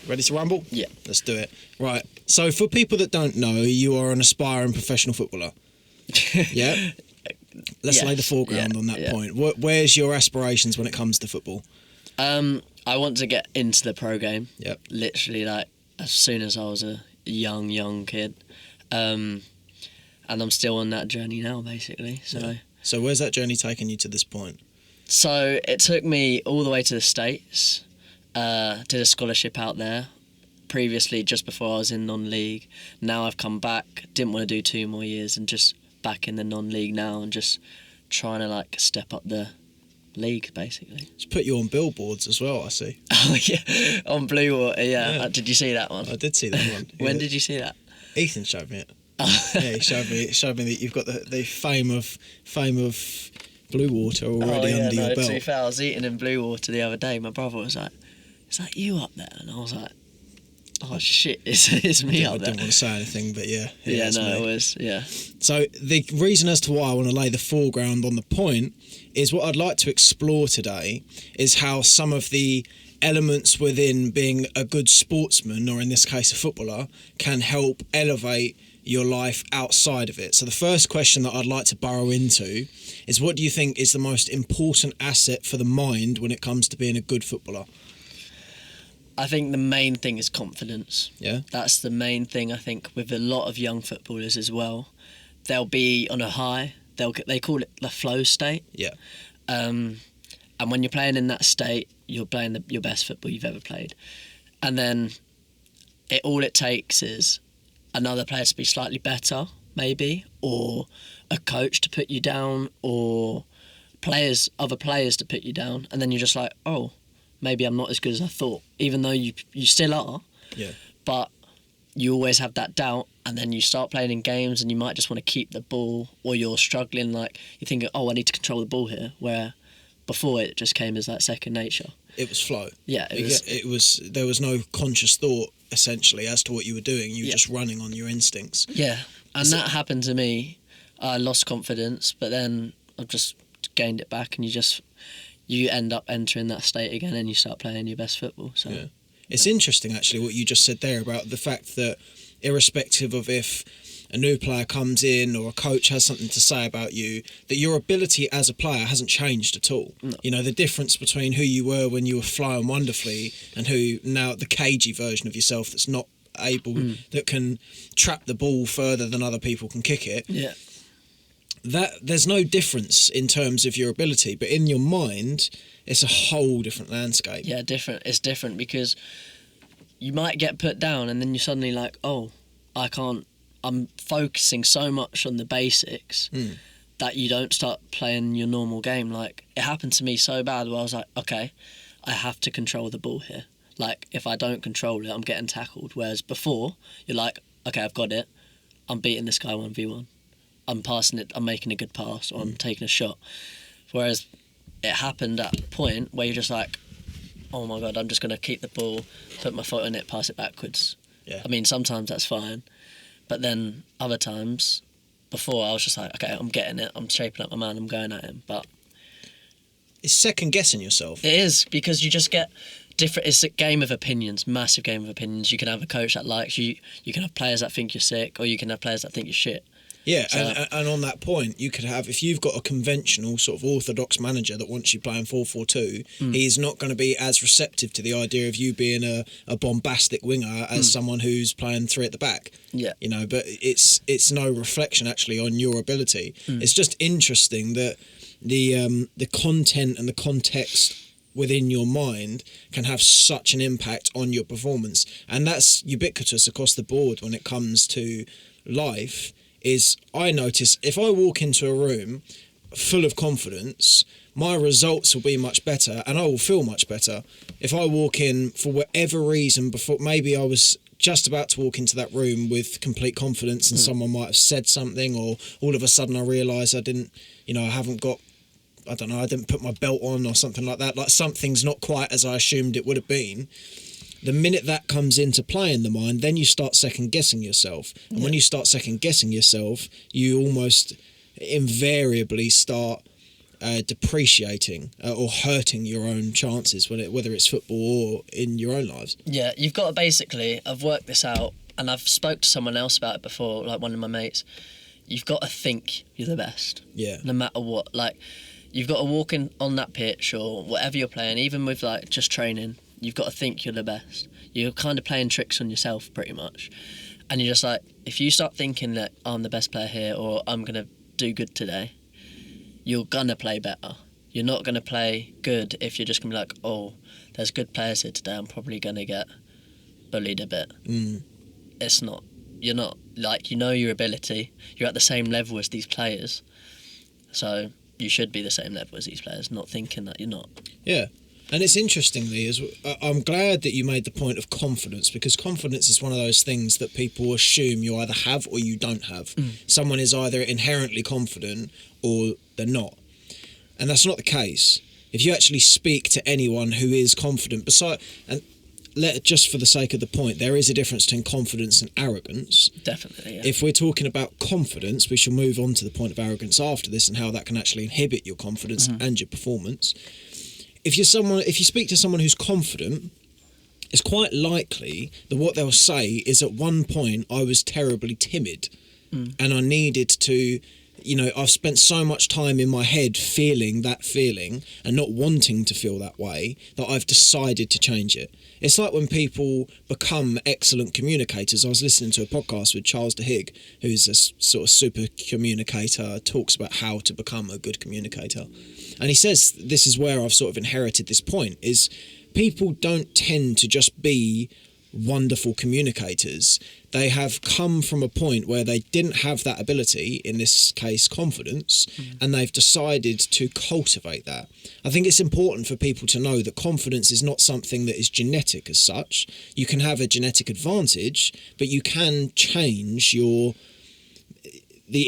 Ready to rumble? Yeah. Let's do it. Right. So for people that don't know, you are an aspiring professional footballer. Yeah? Let's lay the foreground on that point. Where's your aspirations when it comes to football? I want to get into the pro game. Yep. Literally, like, as soon as I was a young kid. And I'm still on that journey now, basically. So where's that journey taken you to this point? So it took me all the way to the States. Did a scholarship out there. Previously, just before I was in non-league. Now I've come back. Didn't want to do 2 more years and just back in the non-league now and just trying to, like, step up the league, basically. It's put you on billboards as well, I see. Oh, yeah. On Blue Water, yeah. Did you see that one? I did see that one. When did you see that? Ethan showed me it. Yeah, he showed me that you've got the fame of Blue Water already under your belt. To be fair, I was eating in Blue Water the other day. My brother was like, "Is that you up there?" And I was like, "Oh shit, it's me up there." I didn't want to say anything, but yeah. It was, yeah. So the reason as to why I want to lay the foreground on the point is what I'd like to explore today is how some of the elements within being a good sportsman, or in this case a footballer, can help elevate your life outside of it. So the first question that I'd like to burrow into is, what do you think is the most important asset for the mind when it comes to being a good footballer? I think the main thing is confidence. Yeah? That's the main thing, I think, with a lot of young footballers as well. They'll be on a high. They call it the flow state. Yeah. And when you're playing in that state, you're playing your best football you've ever played. And then all it takes is another player to be slightly better, maybe, or a coach to put you down, or other players to put you down, and then you're just like, oh, maybe I'm not as good as I thought, even though you still are. Yeah. But you always have that doubt, and then you start playing in games, and you might just want to keep the ball, or you're struggling, like you're thinking, oh, I need to control the ball here, where before it just came as like second nature. It was flow. Yeah, it was. There was no conscious thought essentially as to what you were doing. You were just running on your instincts. Yeah, and that happened to me. I lost confidence, but then I've just gained it back, and you end up entering that state again, and you start playing your best football. So yeah. It's interesting actually what you just said there about the fact that irrespective of if a new player comes in or a coach has something to say about you, that your ability as a player hasn't changed at all. No. You know, the difference between who you were when you were flying wonderfully and who now, the cagey version of yourself that's not able, that can trap the ball further than other people can kick it. Yeah. That there's no difference in terms of your ability, but in your mind, it's a whole different landscape. Yeah, different. It's different because you might get put down and then you're suddenly like, oh, I can't. I'm focusing so much on the basics that you don't start playing your normal game. Like, it happened to me so bad where I was like, okay, I have to control the ball here. Like, if I don't control it, I'm getting tackled. Whereas before, you're like, okay, I've got it. I'm beating this guy 1v1. I'm passing it, I'm making a good pass, or I'm taking a shot. Whereas it happened at a point where you're just like, oh my God, I'm just going to keep the ball, put my foot in it, pass it backwards. Yeah. I mean, sometimes that's fine. But then other times, before, I was just like, okay, I'm getting it, I'm shaping up my man, I'm going at him. But it's second guessing yourself. it is, because you just get different. It's a game of opinions, massive game of opinions. You can have a coach that likes you, you can have players that think you're sick, or you can have players that think you're shit. Yeah, So- and on that point, you could have, if you've got a conventional sort of orthodox manager that wants you playing 4-4-2, he's not going to be as receptive to the idea of you being a bombastic winger as someone who's playing 3 at the back. Yeah. You know, but it's no reflection actually on your ability. It's just interesting that the content and the context within your mind can have such an impact on your performance, and that's ubiquitous across the board when it comes to life. Is I notice if I walk into a room full of confidence, my results will be much better and I will feel much better. If I walk in for whatever reason, before maybe I was just about to walk into that room with complete confidence and someone might have said something, or all of a sudden I realise I didn't, I haven't got, I don't know, I didn't put my belt on or something like that, like something's not quite as I assumed it would have been. The minute that comes into play in the mind, then you start second-guessing yourself. And when you start second-guessing yourself, you almost invariably start depreciating or hurting your own chances, whether it's football or in your own lives. Yeah, you've got to basically, I've worked this out and I've spoke to someone else about it before, like one of my mates. You've got to think you're the best. Yeah. No matter what. Like, you've got to walk in on that pitch or whatever you're playing, even with like just training, you've got to think you're the best. You're kind of playing tricks on yourself pretty much. And you're just like, if you start thinking that I'm the best player here or I'm going to do good today, you're going to play better. You're not going to play good if you're just going to be like, oh, there's good players here today, I'm probably going to get bullied a bit. It's not. You're not. Like, you know your ability. You're at the same level as these players. So you should be the same level as these players, not thinking that you're not. Yeah. And it's interestingly, I'm glad that you made the point of confidence, because confidence is one of those things that people assume you either have or you don't have. Someone is either inherently confident or they're not. And that's not the case. If you actually speak to anyone who is confident, just for the sake of the point, there is a difference between confidence and arrogance. Definitely, yeah. If we're talking about confidence, we shall move on to the point of arrogance after this and how that can actually inhibit your confidence and your performance. If you speak to someone who's confident, it's quite likely that what they'll say is, at one point I was terribly timid and I needed to, I've spent so much time in my head feeling that feeling and not wanting to feel that way that I've decided to change it. It's like when people become excellent communicators. I was listening to a podcast with Charles DeHig, who's a sort of super communicator, talks about how to become a good communicator. And he says, this is where I've sort of inherited this point, is people don't tend to just be wonderful communicators. They have come from a point where they didn't have that ability, in this case confidence, and they've decided to cultivate that. I think it's important for people to know that confidence is not something that is genetic as such. You can have a genetic advantage, but you can change the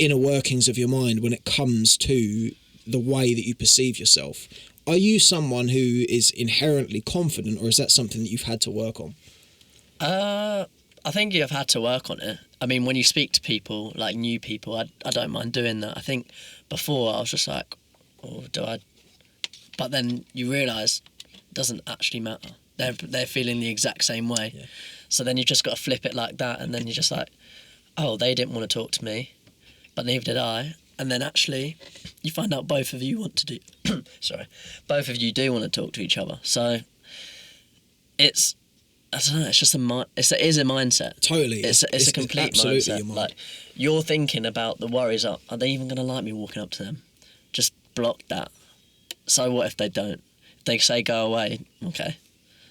inner workings of your mind when it comes to the way that you perceive yourself. Are you someone who is inherently confident, or is that something that you've had to work on? I think you've had to work on it. I mean, when you speak to people, like new people, I don't mind doing that. I think before I was just like, oh, do I? But then you realise it doesn't actually matter. They're feeling the exact same way. Yeah. So then you've just got to flip it like that, and then you're just like, oh, they didn't want to talk to me, but neither did I. And then actually, you find out both of you want to do. Both of you do want to talk to each other. So it's. I don't know. It's just it is a mindset. Totally, it's a complete mindset. Your mind. Like, you're thinking about the worries. Are they even going to like me walking up to them? Just block that. So what if they don't? If they say go away, okay,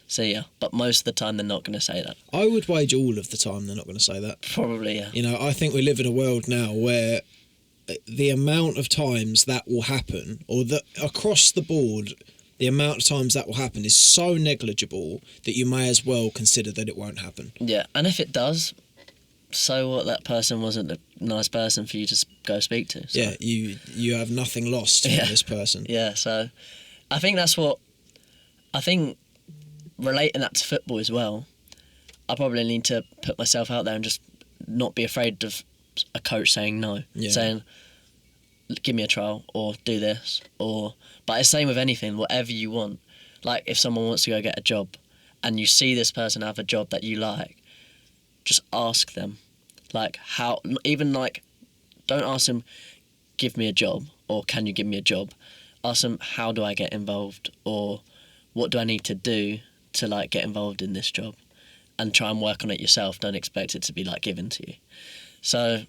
see ya. But most of the time they're not going to say that. I would wager all of the time they're not going to say that. Probably, yeah. I think we live in a world now where the amount of times that will happen, or that across the board, the amount of times that will happen is so negligible that you may as well consider that it won't happen. Yeah, and if it does, so what? That person wasn't a nice person for you to go speak to. So. Yeah, you have nothing lost from this person. Yeah, so I think that's what... I think relating that to football as well, I probably need to put myself out there and just not be afraid of a coach saying no. Yeah. Saying, give me a trial, or do this, or... But it's the same with anything, whatever you want. Like, if someone wants to go get a job and you see this person have a job that you like, just ask them. Like, how... Even, like, don't ask them, give me a job, or can you give me a job? Ask them, how do I get involved? Or what do I need to do to, like, get involved in this job? And try and work on it yourself. Don't expect it to be, like, given to you. So,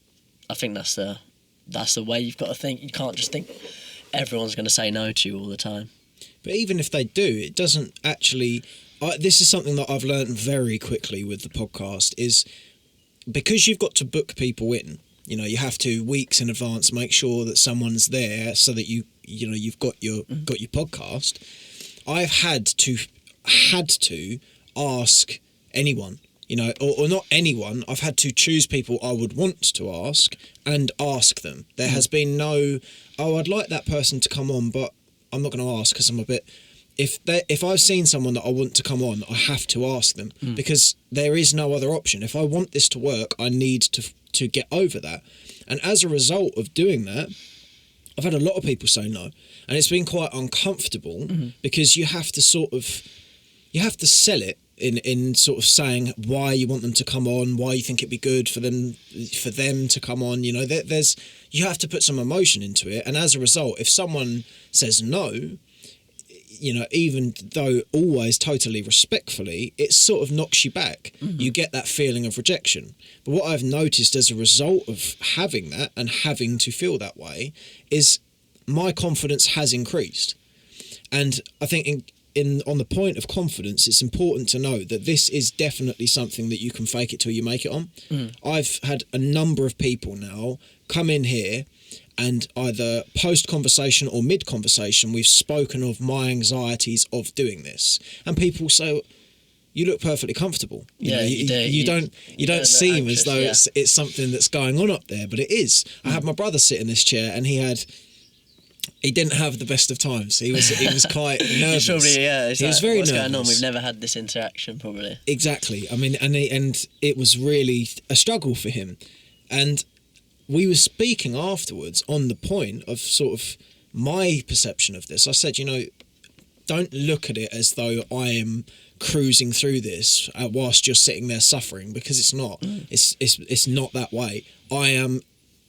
I think that's the way you've got to think. You can't just think everyone's going to say no to you all the time. But even if they do, it doesn't actually... this is something that I've learned very quickly with the podcast, is because you've got to book people in, you have to, weeks in advance, make sure that someone's there so that you've got your podcast. I've had to ask anyone, or not anyone. I've had to choose people I would want to ask and ask them. There has been no, I'd like that person to come on, but I'm not going to ask because I'm a bit... If I've seen someone that I want to come on, I have to ask them because there is no other option. If I want this to work, I need to get over that. And as a result of doing that, I've had a lot of people say no, and it's been quite uncomfortable because you have to sell it in sort of saying why you want them to come on, why you think it'd be good for them to come on. You know, you have to put some emotion into it, and as a result, if someone says no, you know, even though always totally respectfully, it sort of knocks you back. You get that feeling of rejection. But what I've noticed as a result of having that and having to feel that way is my confidence has increased. And I think on the point of confidence, it's important to note that this is definitely something that you can fake it till you make it on. I've had a number of people now come in here, and either post-conversation or mid-conversation, we've spoken of my anxieties of doing this. And people say, you look perfectly comfortable. You don't seem as though it's something that's going on up there, but it is. I had my brother sit in this chair, and he didn't have the best of times. He was quite nervous. He was very nervous. What's going on? We've never had this interaction, probably. Exactly. I mean, and it was really a struggle for him. And we were speaking afterwards on the point of sort of my perception of this. I said, you know, don't look at it as though I am cruising through this whilst you're sitting there suffering, because it's not. It's not that way. I am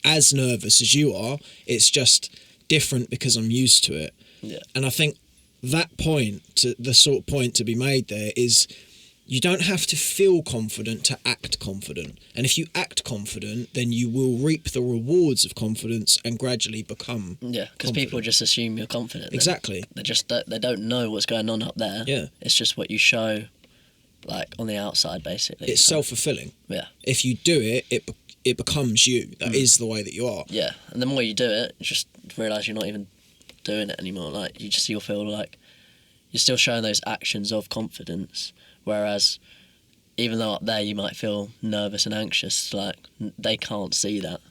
as nervous as you are. It's just different because I'm used to it. Yeah. And I think the sort of point to be made there is, you don't have to feel confident to act confident. And if you act confident, then you will reap the rewards of confidence and gradually become because people just assume you're confident. Exactly. They don't know what's going on up there. Yeah. It's just what you show, like, on the outside, basically. It's self-fulfilling. Yeah. If you do it, it becomes you. That is the way that you are. Yeah. And the more you do it, you just realise you're not even doing it anymore. Like, you'll feel like you're still showing those actions of confidence. Whereas, even though up there you might feel nervous and anxious, like, they can't see that.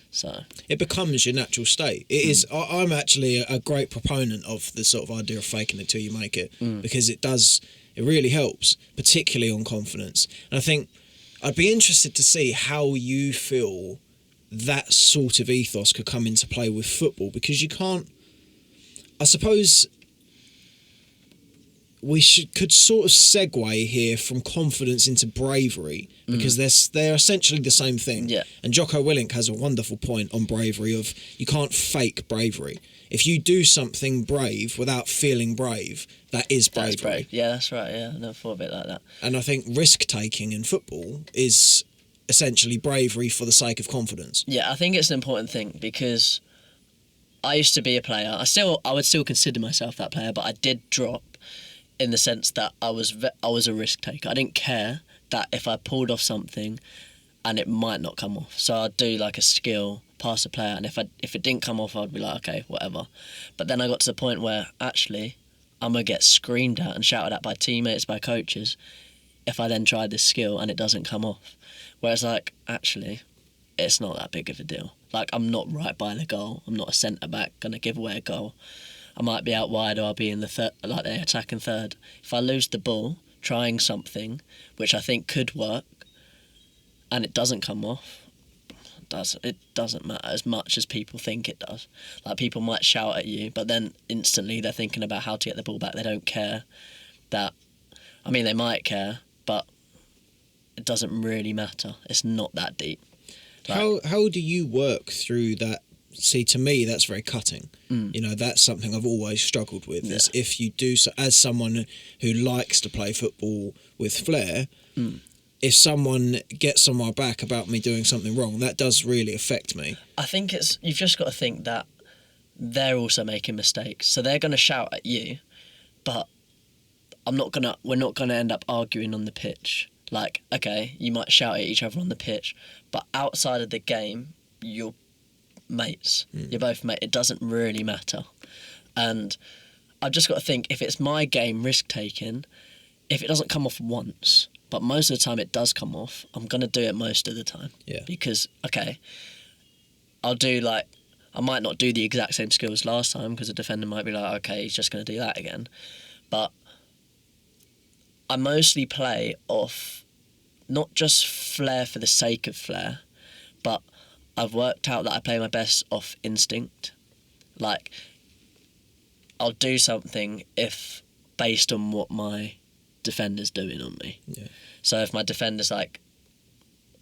So it becomes your natural state. It is. I'm actually a great proponent of the sort of idea of faking it till you make it, because it really helps, particularly on confidence. And I think I'd be interested to see how you feel that sort of ethos could come into play with football, because you can't. I suppose we could sort of segue here from confidence into bravery, because they're essentially the same thing. Yeah. And Jocko Willink has a wonderful point on bravery of, you can't fake bravery. If you do something brave without feeling brave, that is bravery. That's brave. Yeah, that's right. Yeah, I never thought of it like that. And I think risk-taking in football is essentially bravery for the sake of confidence. Yeah, I think it's an important thing, because I used to be a player. I would still consider myself that player, but I did drop, in the sense that I was a risk taker. I didn't care that if I pulled off something and it might not come off. So I'd do like a skill, pass a player, and if it didn't come off, I'd be like, okay, whatever. But then I got to the point where actually I'm gonna get screamed at and shouted at by teammates, by coaches, if I then try this skill and it doesn't come off. Whereas, like, actually, it's not that big of a deal. Like, I'm not right by the goal. I'm not a centre back gonna give away a goal. I might be out wide, or I'll be in the attacking third. If I lose the ball trying something which I think could work and it doesn't come off, it doesn't matter as much as people think it does. Like, people might shout at you, but then instantly they're thinking about how to get the ball back. They don't care that. I mean, they might care, but it doesn't really matter. It's not that deep. Like, how do you work through that? See, to me, that's very cutting. You know, that's something I've always struggled with. Is if you do, so as someone who likes to play football with flair, if someone gets on my back about me doing something wrong, that does really affect me. I think you've just got to think that they're also making mistakes, so they're going to shout at you, but we're not gonna end up arguing on the pitch. Like, okay, you might shout at each other on the pitch, but outside of the game, you're mates. You're both mates. It doesn't really matter. And I've just got to think, if it's my game, risk-taking, if it doesn't come off once, but most of the time it does come off, I'm going to do it most of the time. Yeah. Because, okay, I might not do the exact same skills last time, because the defender might be like, okay, he's just going to do that again. But I mostly play off not just flair for the sake of flair, but I've worked out that I play my best off instinct. Like, I'll do something if based on what my defender's doing on me. Yeah. So if my defender's like,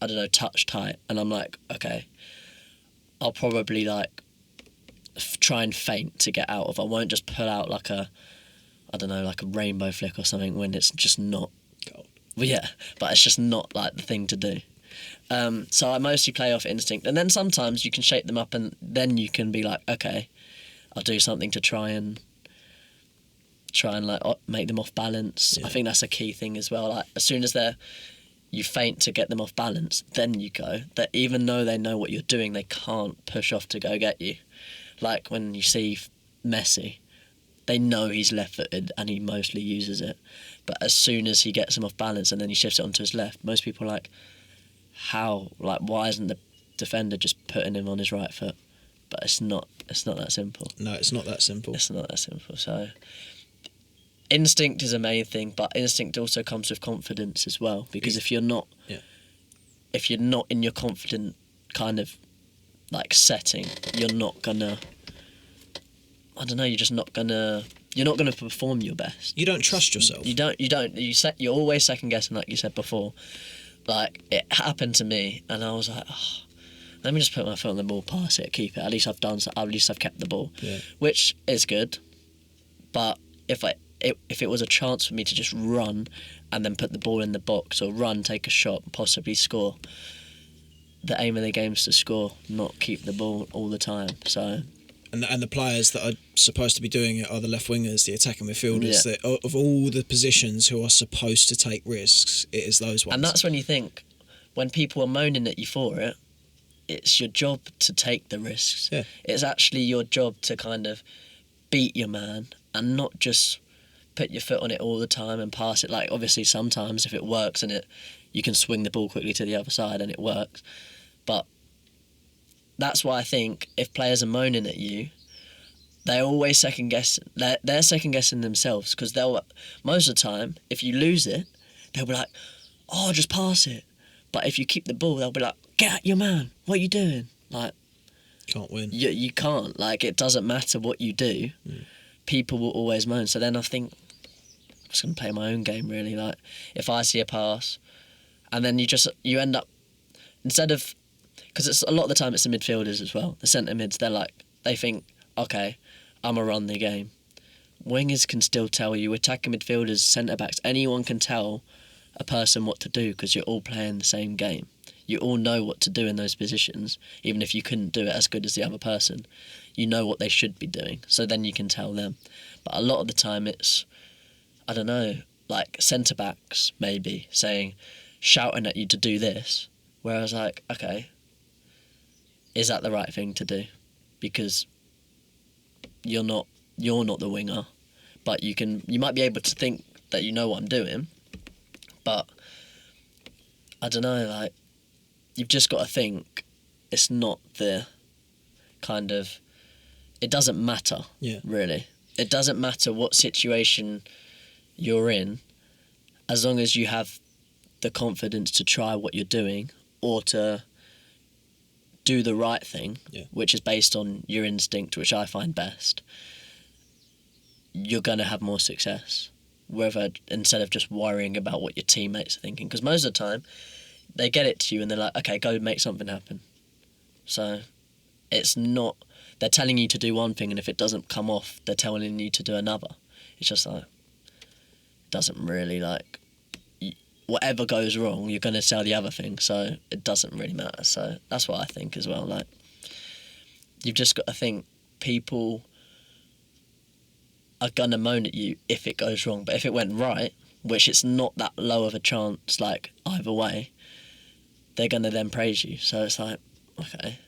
I don't know, touch tight, and I'm like, okay, I'll probably like try and feint to get out of. I won't just pull out like a, I don't know, like a rainbow flick or something when it's just not. Gold. Well, yeah, but it's just not like the thing to do. So I mostly play off instinct, and then sometimes you can shake them up, and then you can be like, okay, I'll do something to try and like make them off balance. Yeah. I think that's a key thing as well. Like as soon as you feint to get them off balance, then you go. That even though they know what you're doing, they can't push off to go get you. Like when you see Messi, they know he's left-footed and he mostly uses it. But as soon as he gets him off balance and then he shifts it onto his left, most people are like, how? Like, why isn't the defender just putting him on his right foot? But it's not that simple. No, it's not that simple. It's not that simple. So instinct is a main thing, but instinct also comes with confidence as well. Because if you're not in your confident kind of like setting, you're not gonna. I don't know. You're not gonna perform your best. You don't trust yourself. You don't. You're always second guessing, like you said before. Like it happened to me, and I was like, oh, let me just put my foot on the ball, pass it, keep it. At least I've done. At least I've kept the ball, which is good. But if it was a chance for me to just run and then put the ball in the box, or run, take a shot, and possibly score, the aim of the game is to score, not keep the ball all the time. So. And the players that are supposed to be doing it are the left wingers, the attacking midfielders. That of all the positions who are supposed to take risks, it is those ones. And that's when you think, when people are moaning at you for it, it's your job to take the risks. Yeah. It's actually your job to kind of beat your man and not just put your foot on it all the time and pass it. Like obviously sometimes if it works and you can swing the ball quickly to the other side and it works, but. That's why I think if players are moaning at you, they're always second guessing. They're second guessing themselves because most of the time, if you lose it, they'll be like, "Oh, just pass it." But if you keep the ball, they'll be like, "Get at your man. What are you doing?" Like, can't win. You can't. Like, it doesn't matter what you do. People will always moan. So then I think I'm just gonna play my own game really. Like, if I see a pass, and then you end up instead of. Because it's a lot of the time it's the midfielders as well. The centre mids, they think, okay, I'm going to run the game. Wingers can still tell you, attacking midfielders, centre backs, anyone can tell a person what to do because you're all playing the same game. You all know what to do in those positions, even if you couldn't do it as good as the other person. You know what they should be doing, so then you can tell them. But a lot of the time it's, I don't know, like centre backs maybe shouting at you to do this, whereas like, okay, is that the right thing to do? Because you're not the winger, but you might be able to think that you know what I'm doing, but I don't know, like you've just got to think it's not the kind of, it doesn't matter, really. It doesn't matter what situation you're in, as long as you have the confidence to try what you're doing or to do the right thing, which is based on your instinct, which I find best, you're going to have more success, instead of just worrying about what your teammates are thinking. Because most of the time, they get it to you and they're like, okay, go make something happen. So it's not, they're telling you to do one thing, and if it doesn't come off, they're telling you to do another. It's just like, doesn't really like, whatever goes wrong, you're going to tell the other thing, so it doesn't really matter. So that's what I think as well. Like, you've just got to think people are going to moan at you if it goes wrong, but if it went right, which it's not that low of a chance, like either way, they're going to then praise you. So it's like, okay.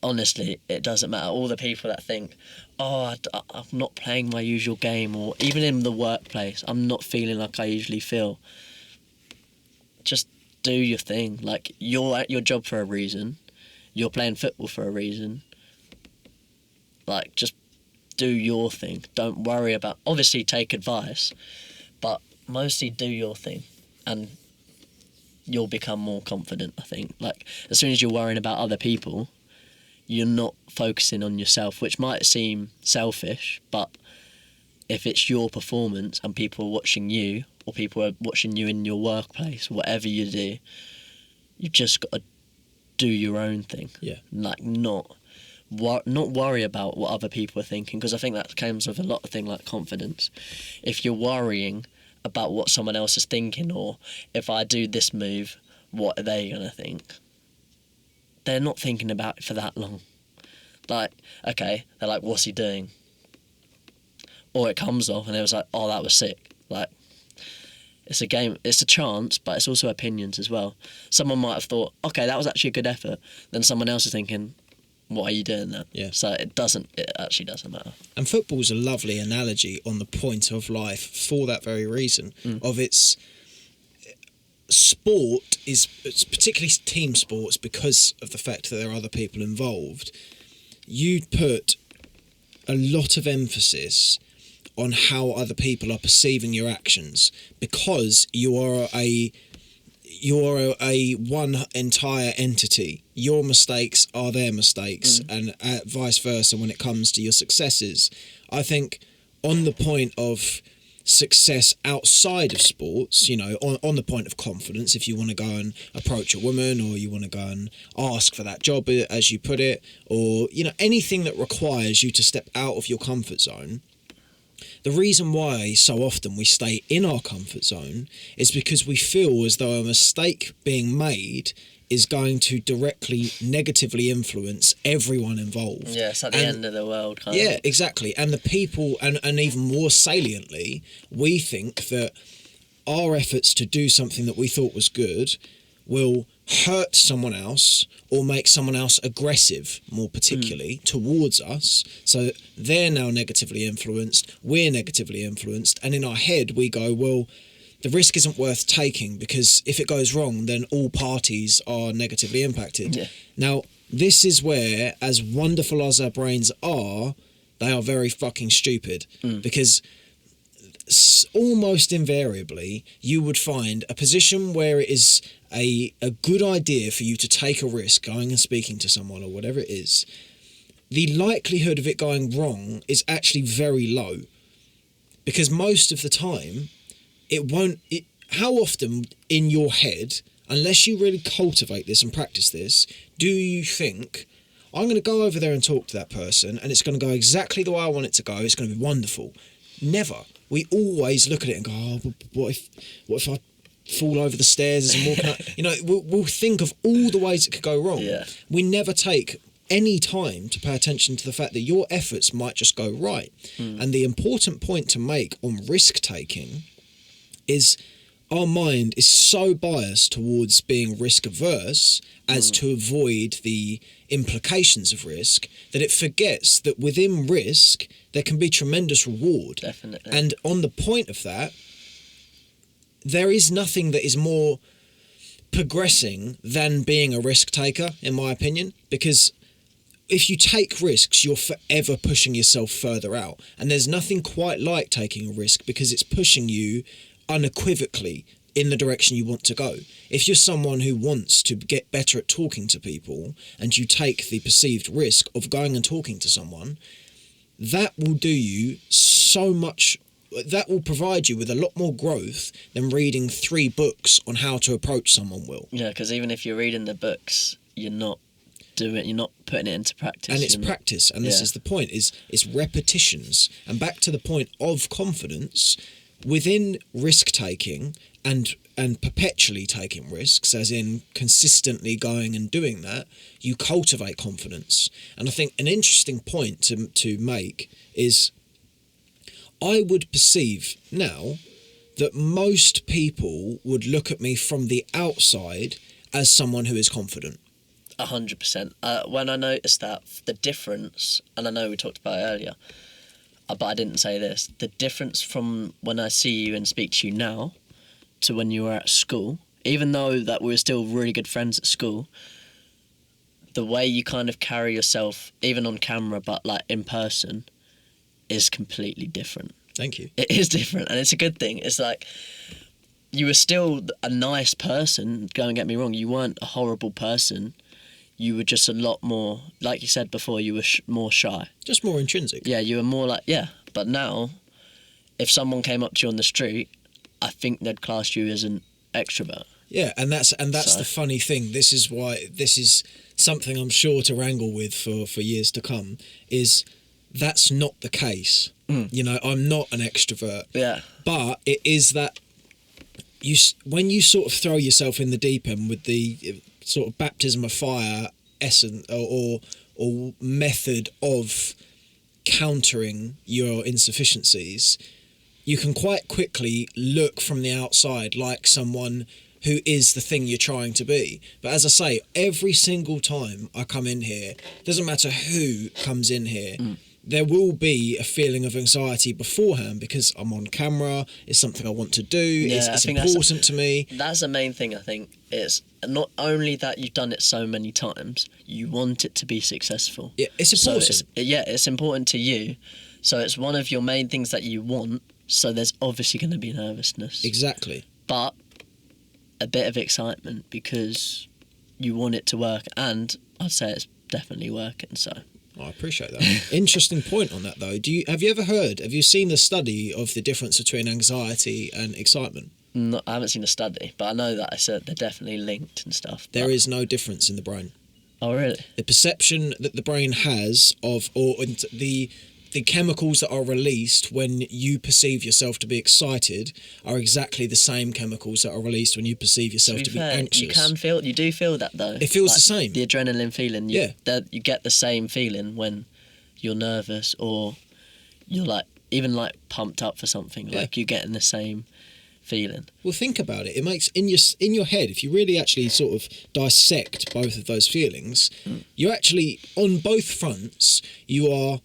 Honestly, it doesn't matter. All the people that think, oh, I'm not playing my usual game, or even in the workplace, I'm not feeling like I usually feel. Just do your thing. Like, you're at your job for a reason. You're playing football for a reason. Like, just do your thing. Don't worry about... Obviously, take advice, but mostly do your thing. And you'll become more confident, I think. Like, as soon as you're worrying about other people, you're not focusing on yourself, which might seem selfish, but if it's your performance and people are watching you, or people are watching you in your workplace, whatever you do, you've just got to do your own thing. Yeah. Like, not worry about what other people are thinking, because I think that comes with a lot of things like confidence. If you're worrying about what someone else is thinking, or if I do this move, what are they going to think? They're not thinking about it for that long. Like, okay, they're like, what's he doing? Or it comes off and it was like, oh, that was sick. Like, it's a game, it's a chance, but it's also opinions as well. Someone might have thought, okay, that was actually a good effort. Then someone else is thinking, what are you doing there? Yeah. So it actually doesn't matter. And football's a lovely analogy on the point of life for that very reason. Of its sport is, it's particularly team sports, because of the fact that there are other people involved. You'd put a lot of emphasis on how other people are perceiving your actions, because you are a one entire entity. Your mistakes are their mistakes, and vice versa when it comes to your successes. I think on the point of success outside of sports, you know, on the point of confidence, if you want to go and approach a woman, or you want to go and ask for that job, as you put it, or, you know, anything that requires you to step out of your comfort zone, the reason why so often we stay in our comfort zone is because we feel as though a mistake being made is going to directly negatively influence everyone involved. Yeah, it's at the end of the world, kind of. Yeah, exactly. And the people, and even more saliently, we think that our efforts to do something that we thought was good will hurt someone else, or make someone else aggressive, more particularly, towards us. So they're now negatively influenced, we're negatively influenced, and in our head we go, well, the risk isn't worth taking, because if it goes wrong, then all parties are negatively impacted. Yeah. Now, this is where, as wonderful as our brains are, they are very fucking stupid, because almost invariably you would find a position where it is a good idea for you to take a risk going and speaking to someone, or whatever it is. The likelihood of it going wrong is actually very low, because most of the time it won't. How often in your head, unless you really cultivate this and practice this, do you think, I'm going to go over there and talk to that person and it's going to go exactly the way I want it to go, it's going to be wonderful? Never. We always look at it and go, oh, what if I fall over the stairs as I'm walking out? You know, we'll think of all the ways it could go wrong. Yeah. We never take any time to pay attention to the fact that your efforts might just go right. And the important point to make on risk taking is, our mind is so biased towards being risk averse as to avoid the implications of risk, that it forgets that within risk there can be tremendous reward. Definitely. And on the point of that, there is nothing that is more progressing than being a risk taker, in my opinion, because if you take risks, you're forever pushing yourself further out. And there's nothing quite like taking a risk, because it's pushing you unequivocally in the direction you want to go. If you're someone who wants to get better at talking to people, and you take the perceived risk of going and talking to someone, that will do you so much, that will provide you with a lot more growth than reading 3 books on how to approach someone will. Yeah, because even if you're reading the books, you're not putting it into practice. And it's practice, and this is the point, it's repetitions. And back to the point of confidence, within risk taking and perpetually taking risks, as in consistently going and doing that, you cultivate confidence. And I think an interesting point to make is, I would perceive now that most people would look at me from the outside as someone who is confident. 100%. When I noticed that, the difference, and I know we talked about it earlier, but I didn't say this, the difference from when I see you and speak to you now to when you were at school, even though that we were still really good friends at school, the way you kind of carry yourself, even on camera, but like in person, is completely different. Thank you. It is different, and it's a good thing. It's like, you were still a nice person, don't get me wrong, you weren't a horrible person. you were just a lot more, like you said before, you were more shy. Just more intrinsic. Yeah, you were more like, but now, if someone came up to you on the street, I think they'd class you as an extrovert. Yeah, and that's the funny thing. This is something I'm sure to wrangle with for years to come, is that's not the case. You know, I'm not an extrovert. Yeah. But it is that when you sort of throw yourself in the deep end with the sort of baptism of fire essence or method of countering your insufficiencies, you can quite quickly look from the outside like someone who is the thing you're trying to be. But as I say, every single time I come in here, doesn't matter who comes in here, there will be a feeling of anxiety beforehand because I'm on camera, it's something I want to do, it's important to me. That's the main thing, I think. It's not only that you've done it so many times, you want it to be successful. Yeah, it's important. So it's important to you. So it's one of your main things that you want, so there's obviously going to be nervousness. Exactly. But a bit of excitement because you want it to work, and I'd say it's definitely working, so... I appreciate that. Interesting point on that, though. Have you seen the study of the difference between anxiety and excitement? No, I haven't seen the study, but I know that I said they're definitely linked and stuff. There is no difference in the brain. Oh, really? The perception that the brain has of, or the chemicals that are released when you perceive yourself to be excited are exactly the same chemicals that are released when you perceive yourself to be anxious. You do feel that though. It feels the same. The adrenaline feeling. You get the same feeling when you're nervous or you're like even like pumped up for something. Yeah. Like you're getting the same feeling. Well, think about it. It makes in your head, if you really actually sort of dissect both of those feelings, you're actually on both fronts. You are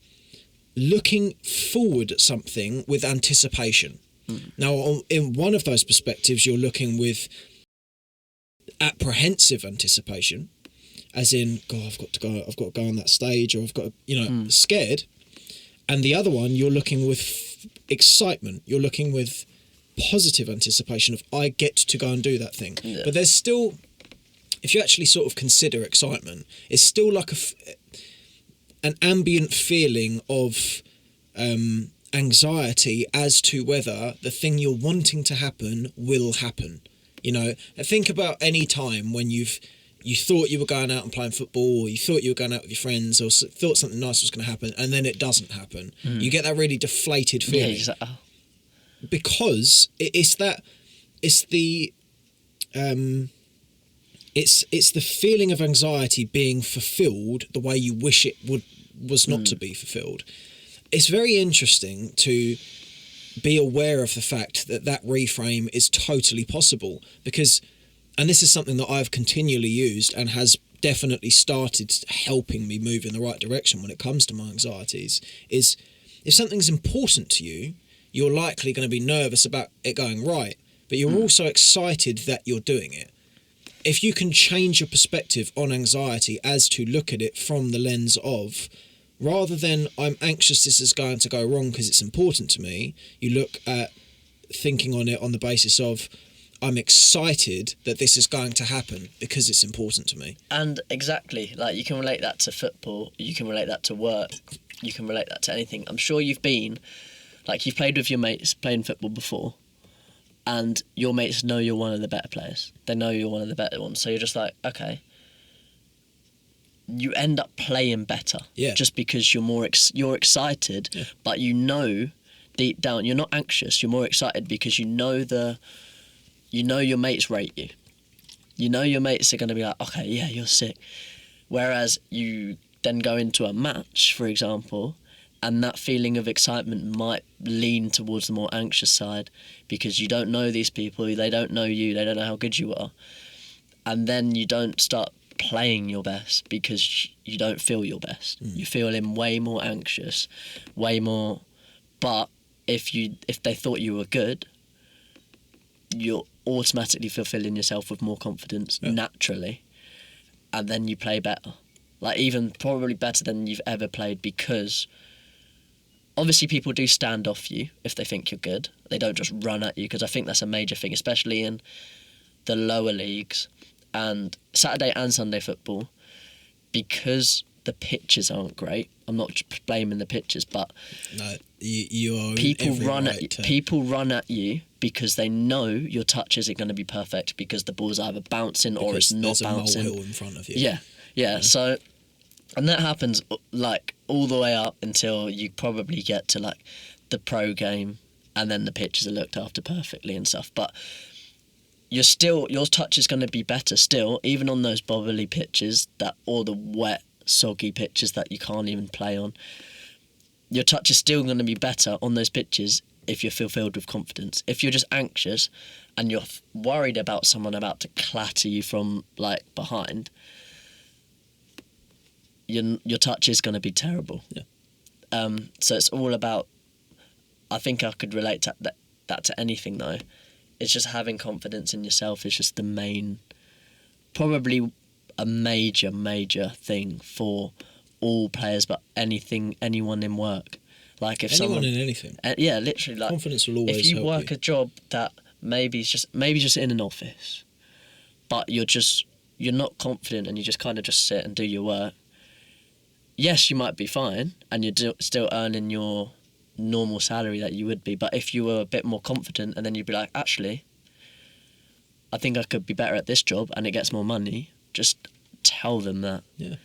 looking forward at something with anticipation. Now, in one of those perspectives, you're looking with apprehensive anticipation, as in, God, I've got to go on that stage, or I've got to, scared. And the other one, you're looking with excitement. You're looking with positive anticipation of, I get to go and do that thing. Yeah. But there's still, if you actually sort of consider excitement, it's still like an ambient feeling of anxiety as to whether the thing you're wanting to happen will happen. You know, think about any time when you thought you were going out and playing football, or you thought you were going out with your friends, or thought something nice was going to happen, and then it doesn't happen. You get that really deflated feeling. Yeah, like, because it's the feeling of anxiety being fulfilled the way you wish it was not to be fulfilled. It's very interesting to be aware of the fact that reframe is totally possible, because, and this is something that I've continually used and has definitely started helping me move in the right direction when it comes to my anxieties, is if something's important to you, you're likely going to be nervous about it going right, but you're also excited that you're doing it. If you can change your perspective on anxiety as to look at it from the lens of, rather than I'm anxious this is going to go wrong because it's important to me, you look at thinking on it on the basis of, I'm excited that this is going to happen because it's important to me. And exactly, like you can relate that to football, you can relate that to work, you can relate that to anything. I'm sure you've played with your mates playing football before, and your mates know you're one of the better players. They know you're one of the better ones. So you're just like, okay. You end up playing better. Yeah. Just because you're excited, but you know deep down you're not anxious. You're more excited because you know your mates rate you. You know your mates are going to be like, okay, yeah, you're sick. Whereas you then go into a match, for example, and that feeling of excitement might lean towards the more anxious side because you don't know these people, they don't know you, they don't know how good you are. And then you don't start playing your best because you don't feel your best. You're feeling way more anxious, way more. But if they thought you were good, you're automatically fulfilling yourself with more confidence naturally, and then you play better. Like even probably better than you've ever played, because obviously people do stand off you if they think you're good. They don't just run at you, because I think that's a major thing, especially in the lower leagues and Saturday and Sunday football. because the pitches aren't great. I'm not just blaming the pitches, but no, you are. People run at you because they know your touch isn't going to be perfect because the ball's either bouncing or it's not bouncing. There's a molehill in front of you. Yeah. So, and that happens like all the way up until you probably get to like the pro game, and then the pitches are looked after perfectly and stuff. But your touch is going to be better still, even on those bobbly pitches or the wet, soggy pitches that you can't even play on. Your touch is still going to be better on those pitches if you're filled with confidence. If you're just anxious and you're worried about someone about to clatter you from like behind, your touch is going to be terrible. Yeah. So it's all about. I think I could relate that to anything though. It's just having confidence in yourself is just the main, probably a major thing for all players, but anyone in work. Like if anyone in anything. Yeah, literally. Like confidence will always help you. If you work a job that maybe just in an office, but you're not confident and you just kind of just sit and do your work. Yes, you might be fine and you're still earning your normal salary that you would be, but if you were a bit more confident and then you'd be like, actually, I think I could be better at this job and it gets more money, just tell them that. Yeah.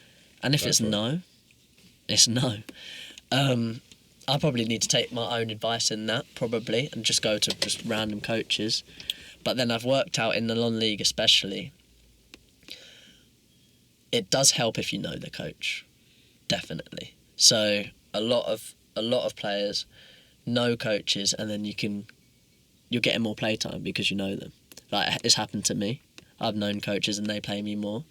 And if it's no, it's no. I probably need to take my own advice in that, probably, and just go to just random coaches. But then I've worked out in the non-league especially, it does help if you know the coach, definitely. So a lot of players know coaches, and then you're getting more playtime because you know them. Like it's happened to me. I've known coaches and they play me more.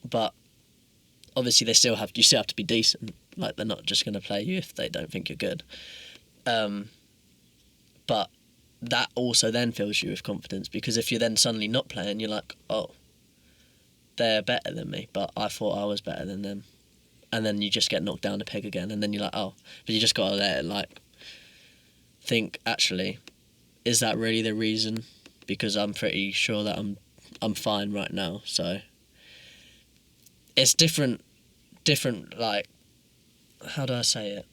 But obviously you still have to be decent. Like they're not just going to play you if they don't think you're good. But that also then fills you with confidence, because if you're then suddenly not playing, you're like, oh, they're better than me, but I thought I was better than them. And then you just get knocked down a peg again, and then you're like, oh, but you just got to let it like think, actually, is that really the reason? Because I'm pretty sure that I'm fine right now. So it's different like, how do I say it?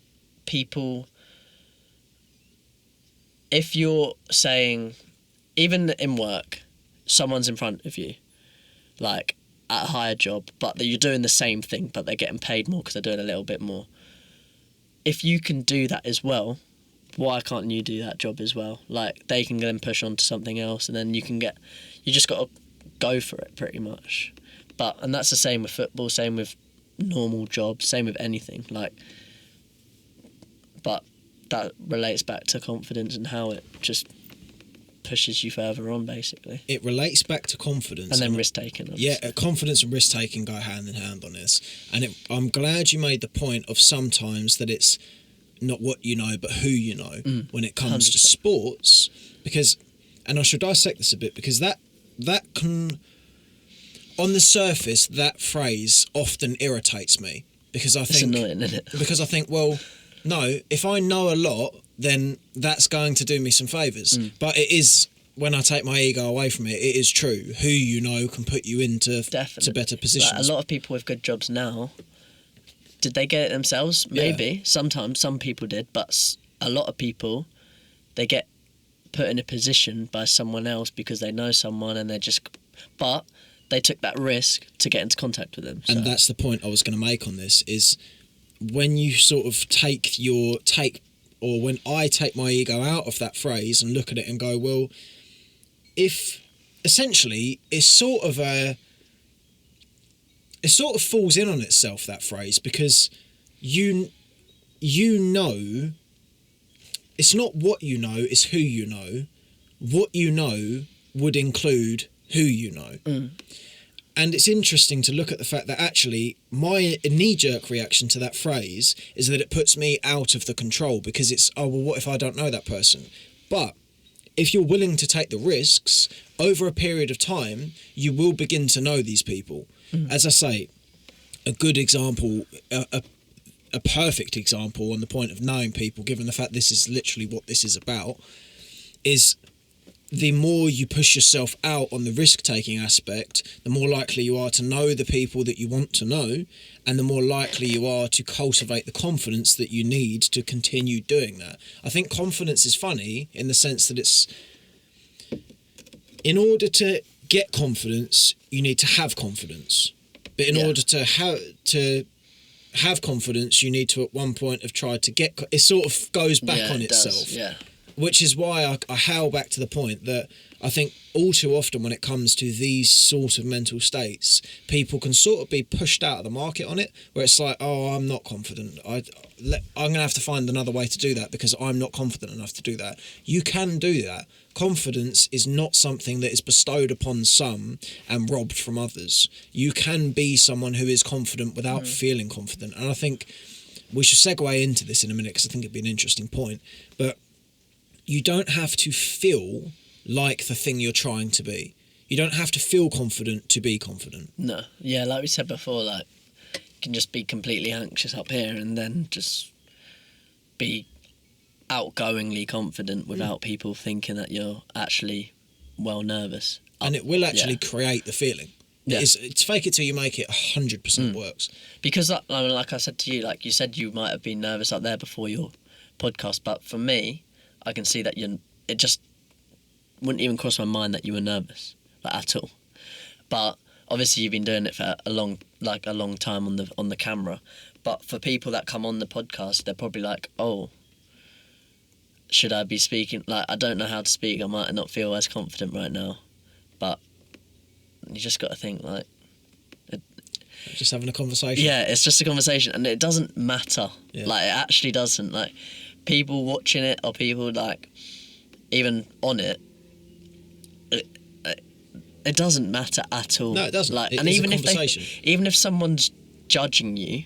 People, if you're saying, even in work, someone's in front of you, like at a higher job, but that you're doing the same thing, but they're getting paid more because they're doing a little bit more. If you can do that as well, why can't you do that job as well? Like they can then push on to something else, and then you just got to go for it pretty much. And that's the same with football, same with normal jobs, same with anything. Like, but that relates back to confidence and how it just pushes you further on, basically. It relates back to confidence. And then risk-taking, obviously. Yeah, confidence and risk-taking go hand in hand on this. And I'm glad you made the point of sometimes that it's not what you know, but who you know when it comes 100%. To sports. Because, and I should dissect this a bit, because that can, on the surface, that phrase often irritates me. Because I think... It's annoying, isn't it? Because I think, well, no, if I know a lot, then that's going to do me some favours. But it is, when I take my ego away from it, it is true. Who you know can put you into to better positions. Like a lot of people with good jobs now, did they get it themselves? Maybe. Yeah. Sometimes, some people did. But a lot of people, they get put in a position by someone else because they know someone and but they took that risk to get into contact with them. So. And that's the point I was going to make on this, is when you sort of or when I take my ego out of that phrase and look at it and go, well, if essentially it sort of falls in on itself, that phrase, because you know, it's not what you know, it's who you know. What you know would include who you know. And it's interesting to look at the fact that actually my knee-jerk reaction to that phrase is that it puts me out of the control, because it's, oh, well, what if I don't know that person? But if you're willing to take the risks, over a period of time, you will begin to know these people. As I say, a good example, a perfect example on the point of knowing people, given the fact this is literally what this is about, is the more you push yourself out on the risk-taking aspect, the more likely you are to know the people that you want to know, and the more likely you are to cultivate the confidence that you need to continue doing that. I think confidence is funny in the sense that it's... In order to get confidence, you need to have confidence. But in order to have confidence, you need to at one point have tried to get... It sort of goes back on itself. Yeah. Which is why I hail back to the point that I think all too often when it comes to these sort of mental states, people can sort of be pushed out of the market on it, where it's like, oh, I'm not confident. I'm going to have to find another way to do that because I'm not confident enough to do that. You can do that. Confidence is not something that is bestowed upon some and robbed from others. You can be someone who is confident without feeling confident. And I think we should segue into this in a minute because I think it'd be an interesting point. But you don't have to feel like the thing you're trying to be. You don't have to feel confident to be confident. No. Yeah, like we said before, like, you can just be completely anxious up here and then just be outgoingly confident without people thinking that you're actually well nervous. And it will actually create the feeling. Yeah. It's fake it till you make it 100% works. Because, like I said to you, like you said, you might have been nervous up there before your podcast, but for me, I can see that it just wouldn't even cross my mind that you were nervous, like, at all. But obviously you've been doing it for a long time on the camera. But for people that come on the podcast, they're probably like, oh, should I be speaking? Like, I don't know how to speak. I might not feel as confident right now. But you just got to think, like... Just having a conversation. Yeah, it's just a conversation. And it doesn't matter. Yeah. Like, it actually doesn't. Like, people watching it or people, like, even on it, it doesn't matter at all. No, it doesn't. Like, and even if someone's judging you,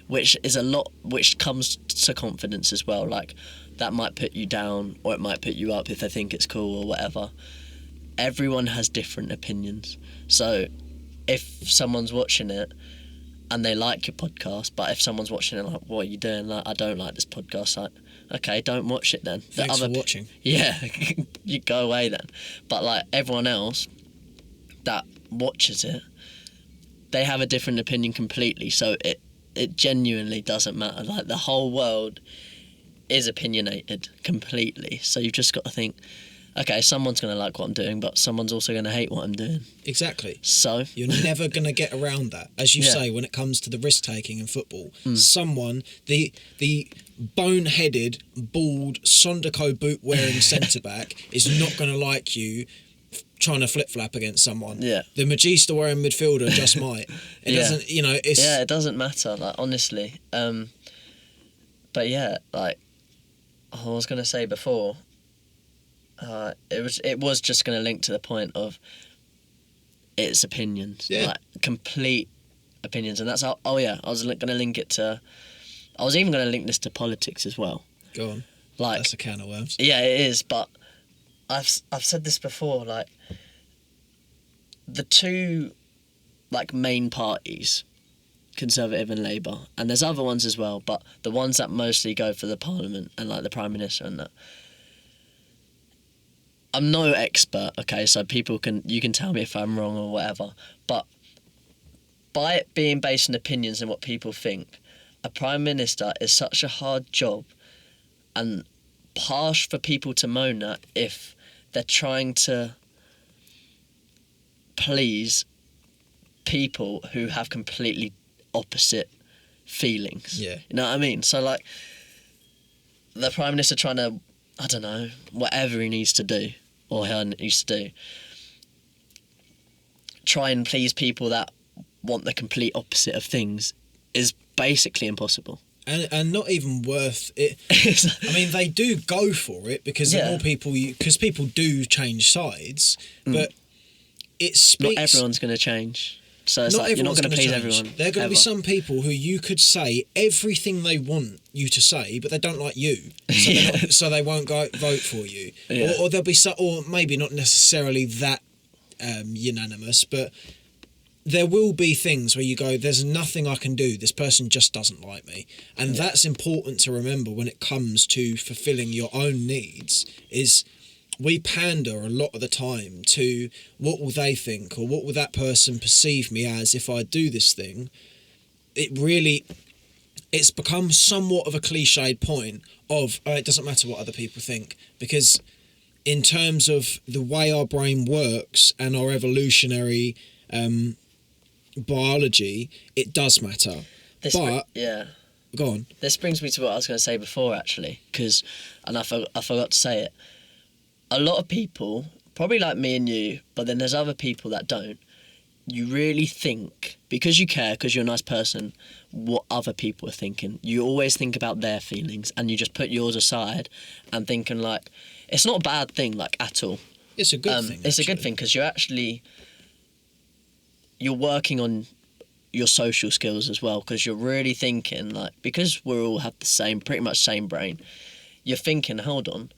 which is a lot, which comes to confidence as well, like, that might put you down or it might put you up if they think it's cool or whatever. Everyone has different opinions. So if someone's watching it and they like your podcast, but if someone's watching it like, what are you doing? Like, I don't like this podcast. Like, okay, don't watch it then. Thanks for watching. Yeah, you go away then. But, like, everyone else that watches it, they have a different opinion completely. So it genuinely doesn't matter. Like, the whole world is opinionated completely. So you've just got to think, okay, someone's going to like what I'm doing, but someone's also going to hate what I'm doing. Exactly. So you're never going to get around that. As you say, when it comes to the risk-taking in football, someone, the boneheaded, bald, Sondico boot-wearing centre-back is not going to like you trying to flip-flap against someone. Yeah. The Magista-wearing midfielder just might. It doesn't, it's... Yeah, it doesn't matter, like, honestly. But yeah, like, I was going to say before... it was just going to link to the point of its opinions, like complete opinions, and that's how. Oh yeah, I was going to link it to. I was even going to link this to politics as well. Go on. Like, that's a can of worms. Yeah, it is, but I've said this before. Like, the two, like, main parties, Conservative and Labour, and there's other ones as well, but the ones that mostly go for the Parliament and, like, the Prime Minister and that. I'm no expert, okay, so you can tell me if I'm wrong or whatever, but by it being based on opinions and what people think, a Prime Minister is such a hard job and harsh for people to moan at if they're trying to please people who have completely opposite feelings. Yeah. You know what I mean? So, like, the Prime Minister trying to, I don't know, whatever he needs to do, or her needs to do, try and please people that want the complete opposite of things is basically impossible. And not even worth it. I mean, they do go for it because the more people, because people do change sides, but it speaks... Not everyone's going to change. So it's like, you're not going to please everyone. There are going to be some people who you could say everything they want you to say, but they don't like you, so, so they won't go vote for you. Yeah. Or there'll be or maybe not necessarily that unanimous, but there will be things where you go, there's nothing I can do. This person just doesn't like me, and that's important to remember when it comes to fulfilling your own needs. Is we pander a lot of the time to what will they think, or what will that person perceive me as if I do this thing. It's become somewhat of a cliched point of, it doesn't matter what other people think, because in terms of the way our brain works and our evolutionary biology, it does matter. Go on. This brings me to what I was going to say before, actually, and I forgot to say it. A lot of people, probably like me and you, but then there's other people that don't. You really think, because you care, because you're a nice person, what other people are thinking. You always think about their feelings, and you just put yours aside and thinking, like, it's not a bad thing, like, at all. It's a good thing. It's a good thing, because you're working on your social skills as well, because you're really thinking, like, because we all have pretty much same brain, you're thinking, hold on,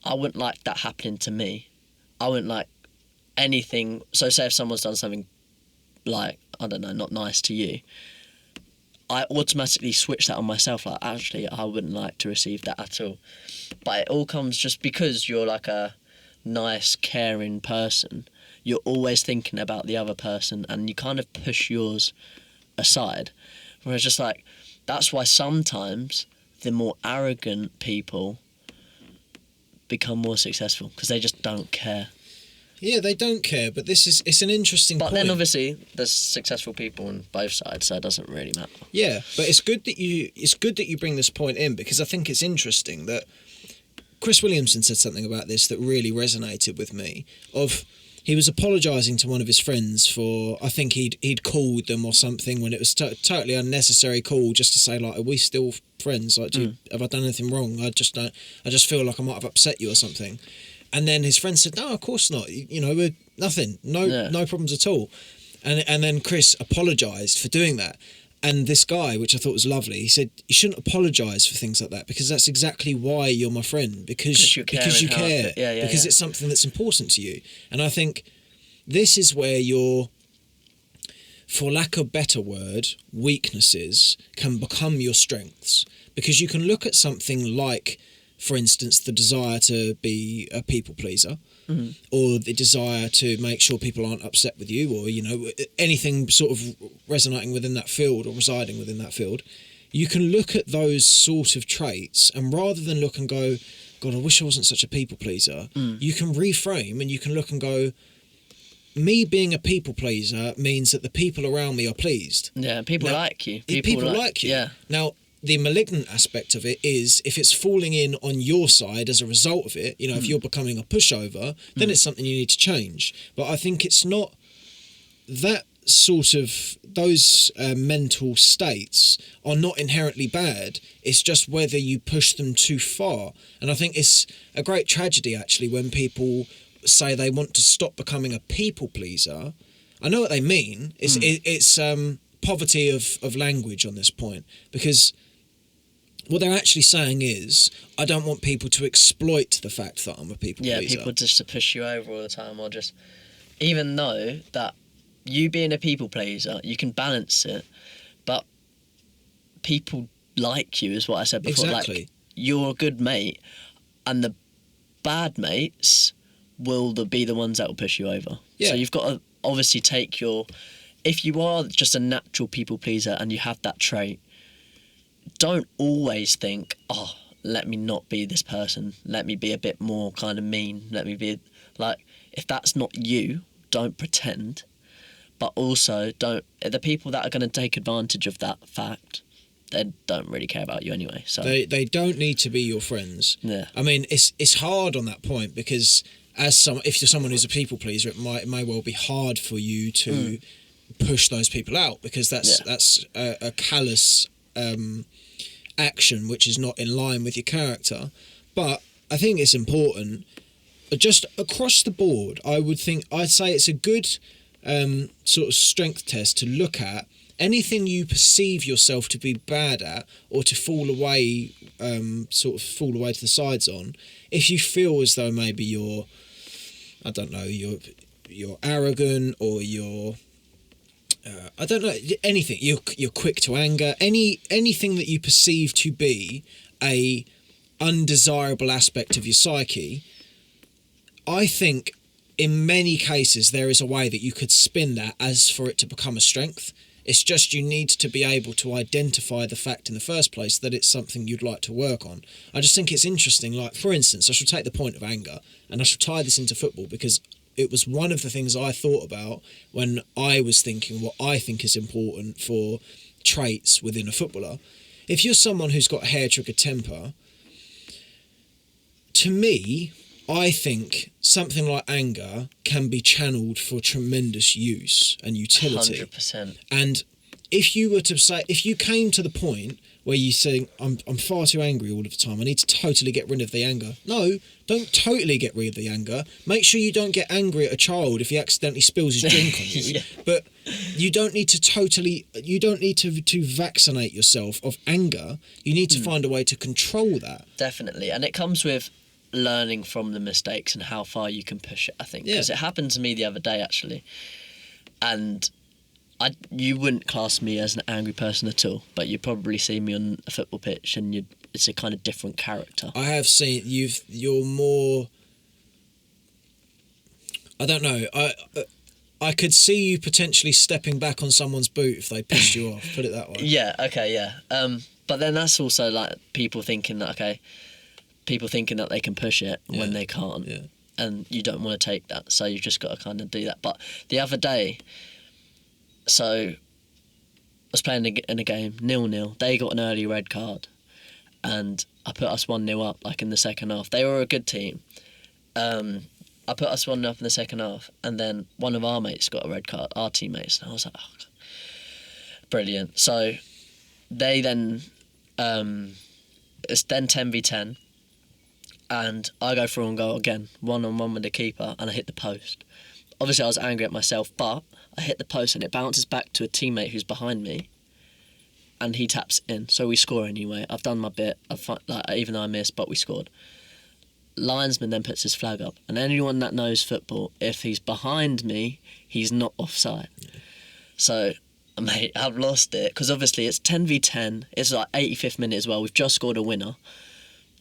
I wouldn't like that happening to me. I wouldn't like anything. So say if someone's done something like, I don't know, not nice to you, I automatically switch that on myself, like, actually, I wouldn't like to receive that at all. But it all comes just because you're like a nice, caring person. You're always thinking about the other person, and you kind of push yours aside. Whereas just like, that's why sometimes the more arrogant people become more successful, because they just don't care. Yeah, they don't care, but it's an interesting point. But then obviously there's successful people on both sides, so it doesn't really matter. Yeah, but it's good that you bring this point in, because I think it's interesting that Chris Williamson said something about this that really resonated with me. He was apologising to one of his friends for, I think he'd called them or something when it was totally unnecessary call, just to say, like, are we still friends? Like, have I done anything wrong? I just feel like I might have upset you or something. And then his friend said, no, of course not. We're nothing, no problems at all. And then Chris apologised for doing that. And this guy, which I thought was lovely, he said, you shouldn't apologise for things like that, because that's exactly why you're my friend, because you care, because it's something that's important to you. And I think this is where your, for lack of a better word, weaknesses can become your strengths, because you can look at something like, for instance, the desire to be a people pleaser, or the desire to make sure people aren't upset with you, or, anything sort of resonating within that field or residing within that field. You can look at those sort of traits, and rather than look and go, God, I wish I wasn't such a people pleaser, you can reframe, and you can look and go, me being a people pleaser means that the people around me are pleased. Yeah, people like you. People like you. Yeah. Now, the malignant aspect of it is, if it's falling in on your side as a result of it, if you're becoming a pushover, then it's something you need to change. But I think it's not that sort of, those mental states are not inherently bad. It's just whether you push them too far. And I think it's a great tragedy, actually, when people say they want to stop becoming a people pleaser. I know what they mean. It's poverty of language on this point, because what they're actually saying is, I don't want people to exploit the fact that I'm a people pleaser. Yeah, people just to push you over all the time, or just, even though that you being a people pleaser, you can balance it, but people like you, is what I said before. Exactly. Like, you're a good mate, and the bad mates will be the ones that will push you over. Yeah. So you've got to obviously take if you are just a natural people pleaser and you have that trait, don't always think, oh, let me not be this person. Let me be a bit more kind of mean. Let me be, like, if that's not you, don't pretend. But also, the people that are going to take advantage of that fact, they don't really care about you anyway. So they don't need to be your friends. Yeah. I mean, it's hard on that point, because if you're someone who's a people pleaser, it may well be hard for you to push those people out, because that's a callous action which is not in line with your character. But I think it's important, just across the board. I'd say it's a good sort of strength test to look at anything you perceive yourself to be bad at, or to fall away to the sides on. If you feel as though maybe you're arrogant, or you're I don't know, anything, you're quick to anger, anything that you perceive to be a undesirable aspect of your psyche, I think in many cases there is a way that you could spin that as for it to become a strength. It's just you need to be able to identify the fact in the first place that it's something you'd like to work on. I just think it's interesting. Like, for instance, I shall take the point of anger, and I shall tie this into football because it was one of the things I thought about when I was thinking what I think is important for traits within a footballer. If you're someone who's got a hair-trigger temper, to me, I think something like anger can be channeled for tremendous use and utility. 100%. And if you were to say, if you came to the point where you say, I'm far too angry all of the time, I need to totally get rid of the anger. No, don't totally get rid of the anger. Make sure you don't get angry at a child if he accidentally spills his drink on you. Yeah. But you don't need to vaccinate yourself of anger. You need to find a way to control that. Definitely. And it comes with learning from the mistakes and how far you can push it, I think. Because it happened to me the other day, actually. And you wouldn't class me as an angry person at all, but you'd probably see me on a football pitch and it's a kind of different character. I have seen you're more, I don't know, I could see you potentially stepping back on someone's boot if they pissed you off, put it that way. Yeah, okay, yeah. But then that's also like people thinking that they can push it when they can't. Yeah. And you don't want to take that, so you've just got to kind of do that. But the other day, so I was playing in a game, 0-0. They got an early red card, and I put us 1-0 up, like in the second half. They were a good team. I put us 1-0 up in the second half, and then one of our mates got a red card, our teammates, and I was like, oh, God. Brilliant. So they then, it's then 10v10, and I go through and go again, 1-on-1 with the keeper, and I hit the post. Obviously, I was angry at myself, but I hit the post and it bounces back to a teammate who's behind me, and he taps in. So we score anyway. I've done my bit. Even though I missed, but we scored. Linesman then puts his flag up, and anyone that knows football, if he's behind me, he's not offside. Yeah. So, mate, I've lost it because obviously it's 10v10. It's like 85th minute as well. We've just scored a winner.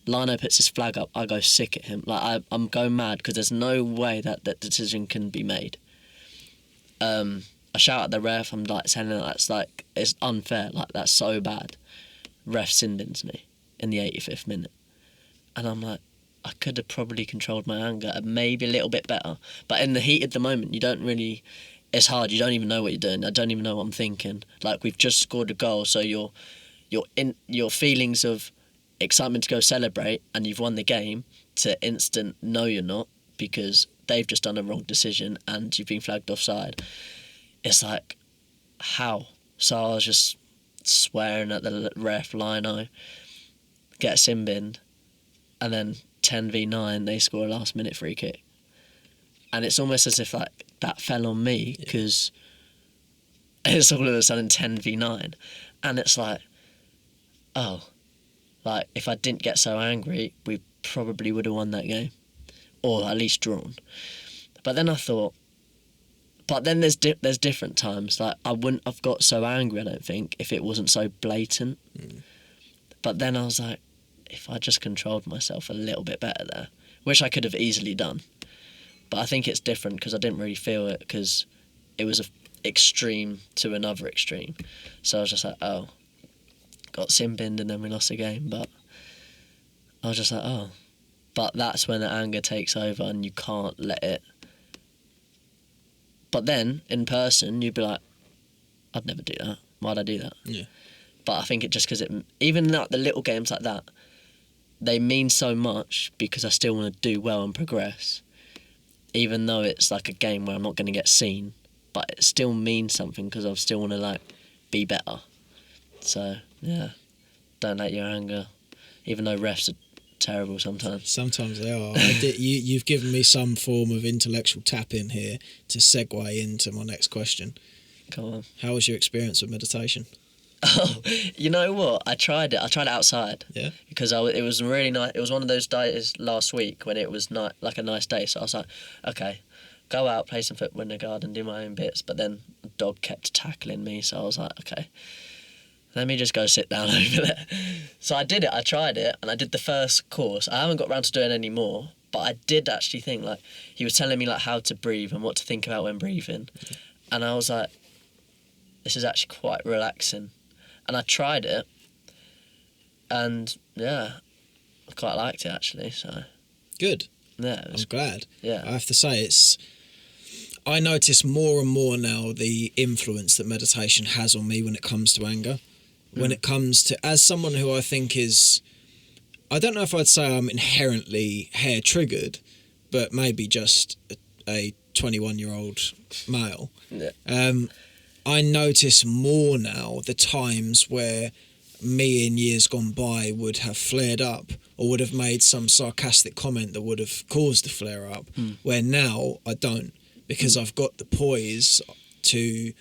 Lino puts his flag up, I go sick at him. Like, I'm going mad because there's no way that decision can be made. I shout at the ref, I'm like saying that's like, it's unfair, like that's so bad. Ref sin bins me in the 85th minute. And I'm like, I could have probably controlled my anger maybe a little bit better. But in the heat of the moment, you don't really, it's hard, you don't even know what you're doing. I don't even know what I'm thinking. Like, we've just scored a goal, so your feelings of excitement to go celebrate and you've won the game to instant no you're not because they've just done a wrong decision and you've been flagged offside. It's like, how? So I was just swearing at the ref, Lino, get sin binned, and then 10v9 they score a last minute free kick, and it's almost as if like that fell on me because it's all of a sudden 10v9, and it's like, oh, like, if I didn't get so angry, we probably would have won that game. Or at least drawn. But then I thought, but then there's different times. Like, I wouldn't have got so angry, I don't think, if it wasn't so blatant. But then I was like, if I just controlled myself a little bit better there, which I could have easily done. But I think it's different because I didn't really feel it because it was an extreme to another extreme. So I was just like, oh. Got sin binned and then we lost the game, but I was just like, oh. But that's when the anger takes over and you can't let it. But then, in person, you'd be like, I'd never do that. Why'd I do that? Yeah. But I think it's just because even like the little games like that, they mean so much because I still want to do well and progress. Even though it's like a game where I'm not going to get seen, but it still means something because I still want to like be better. So, yeah, don't let your anger, even though refs are terrible sometimes. Sometimes they are. You've given me some form of intellectual tap in here to segue into my next question. Come on. How was your experience with meditation? Oh, you know what? I tried it. I tried it outside. Yeah. Because it was really nice. It was one of those days last week when it was like a nice day. So I was like, okay, go out, play some football in the garden, do my own bits. But then the dog kept tackling me, so I was like, okay. Let me just go sit down over there. So I did it, I tried it, and I did the first course. I haven't got around to doing any more, But I did actually think, like, he was telling me, like, how to breathe and what to think about when breathing. And I was like, this is actually quite relaxing. And I tried it. And, yeah, I quite liked it, actually, so... Good. Yeah, I'm glad. Yeah. I have to say, I notice more and more now the influence that meditation has on me when it comes to anger. When it comes to, as someone who I think is, I don't know if I'd say I'm inherently hair triggered, but maybe just a 21-year-old male. Yeah. I notice more now the times where me in years gone by would have flared up or would have made some sarcastic comment that would have caused the flare up, where now I don't, because I've got the poise to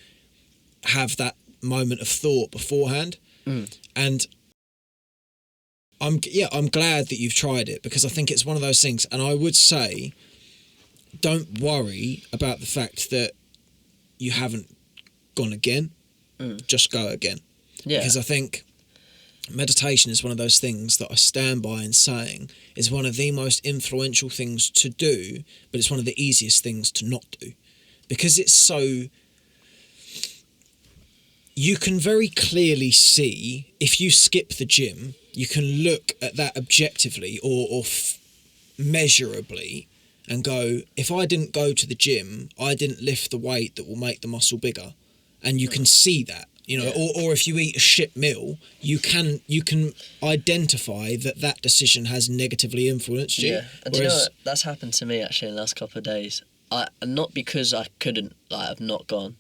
have that moment of thought beforehand. And I'm glad that you've tried it, because I think it's one of those things. And I would say, don't worry about the fact that you haven't gone again. Just go again. Yeah. Because I think meditation is one of those things that I stand by in saying is one of the most influential things to do, but it's one of the easiest things to not do, because it's so... You can very clearly see, if you skip the gym, you can look at that objectively or measurably and go, if I didn't go to the gym, I didn't lift the weight that will make the muscle bigger. And you can see that, you know, or if you eat a shit meal, you can identify that decision has negatively influenced you. Yeah, and do you know what? That's happened to me actually in the last couple of days. Not because I couldn't, like, I've not gone,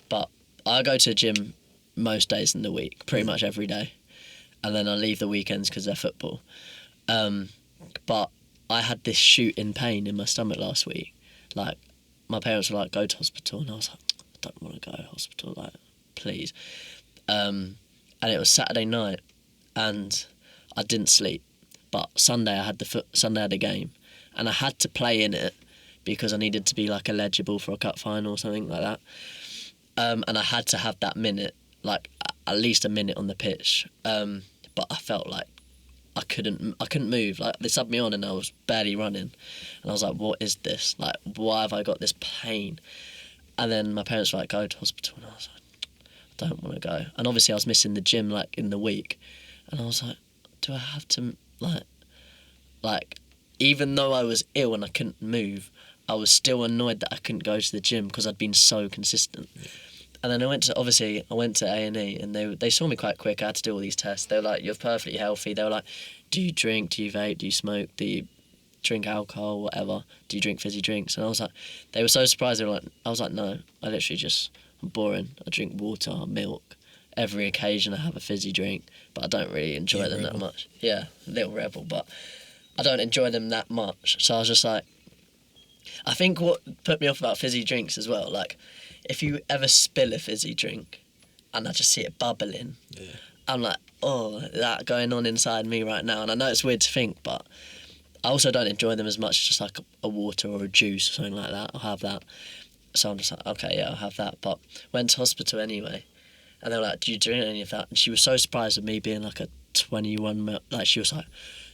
but I go to the gym most days in the week, pretty much every day, and then I leave the weekends because they're football. But I had this shooting pain in my stomach last week. Like, my parents were like, go to hospital, and I was like, I don't want to go to hospital, like, please. And it was Saturday night, and I didn't sleep. But Sunday I had a game, and I had to play in it because I needed to be, like, eligible for a cup final or something like that. And I had to have that minute, like at least a minute on the pitch. But I felt like I couldn't move. Like, they subbed me on and I was barely running, and I was like, what is this? Like, why have I got this pain? And then my parents were like, go to hospital, and I was like, I don't want to go. And obviously I was missing the gym, like, in the week, and I was like, do I have to, like even though I was ill and I couldn't move, I was still annoyed that I couldn't go to the gym because I'd been so consistent. And then I went to A&E, and they saw me quite quick. I had to do all these tests. They were like, you're perfectly healthy. They were like, do you drink? Do you vape? Do you smoke? Do you drink alcohol? Whatever. Do you drink fizzy drinks? And I was like, they were so surprised. They were like, I was like, no, I literally I'm boring. I drink water, milk. Every occasion I have a fizzy drink, but I don't really enjoy them that much. Yeah, little rebel, but I don't enjoy them that much. So I was just like, I think what put me off about fizzy drinks as well, like, if you ever spill a fizzy drink and I just see it bubbling, I'm like, oh, that going on inside me right now. And I know it's weird to think, but I also don't enjoy them as much as just like a water or a juice or something like that. I'll have that. So I'm just like, okay, yeah, I'll have that. But went to hospital anyway, and they were like, do you drink any of that? And she was so surprised with me being like a 21, like, she was like,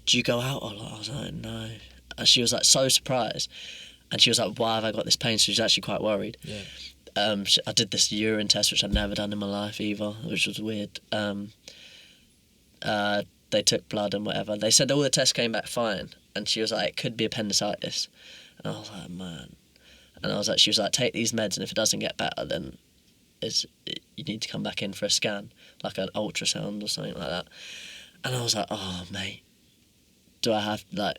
do you go out a lot? I was like, no. And she was like so surprised. And she was like, why have I got this pain? So she was actually quite worried. Yeah. I did this urine test, which I'd never done in my life either, which was weird. They took blood and whatever. They said all the tests came back fine. And she was like, it could be appendicitis. And I was like, man. And I was like, she was like, take these meds, and if it doesn't get better, then you need to come back in for a scan, like an ultrasound or something like that. And I was like, oh, mate, do I have, like,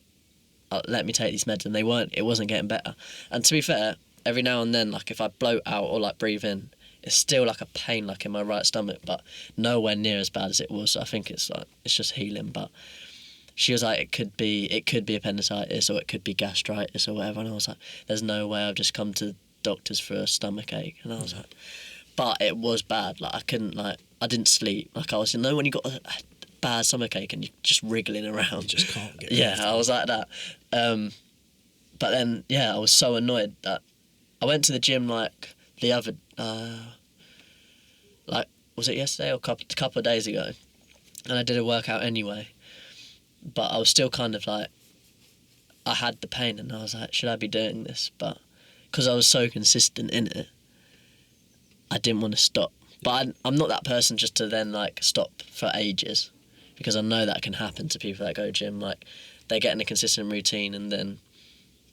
let me take these meds? And it wasn't getting better. And to be fair, every now and then, like, if I bloat out or like breathe in, it's still like a pain, like in my right stomach, but nowhere near as bad as it was. So I think it's just healing. But she was like, it could be appendicitis, or it could be gastritis or whatever. And I was like, there's no way I've just come to the doctors for a stomach ache. And I was like, but it was bad. Like, I couldn't, like, I didn't sleep. Like, I was, when you got a bad stomach ache and you're just wriggling around. You just can't get Yeah, I was like that. But then, yeah, I was so annoyed that I went to the gym, like, the other, like, was it yesterday or a couple of days ago? And I did a workout anyway. But I was still kind of, like, I had the pain and I was like, should I be doing this? But because I was so consistent in it, I didn't want to stop. But I'm not that person just to then like stop for ages, because I know that can happen to people that go gym. Like they get in a consistent routine and then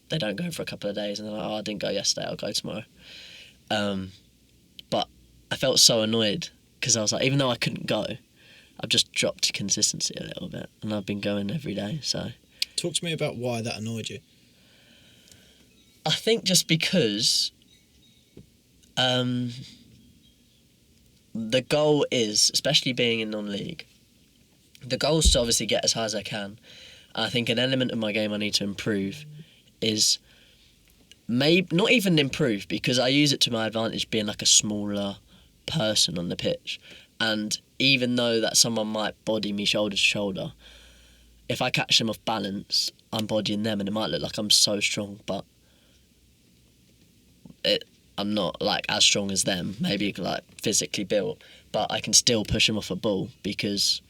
they don't go for a couple of days and they're like, oh, I didn't go yesterday, I'll go tomorrow. But I felt so annoyed because I was like, even though I couldn't go, I've just dropped consistency a little bit and I've been going every day. So talk to me about why that annoyed you. I think just because the goal is, especially being in non-league, the goal is to obviously get as high as I can. I think an element of my game I need to improve is maybe not even improve, because I use it to my advantage being like a smaller person on the pitch. And even though that someone might body me shoulder to shoulder, if I catch them off balance, I'm bodying them and it might look like I'm so strong, but I'm not like as strong as them, maybe like physically built, but I can still push them off a ball because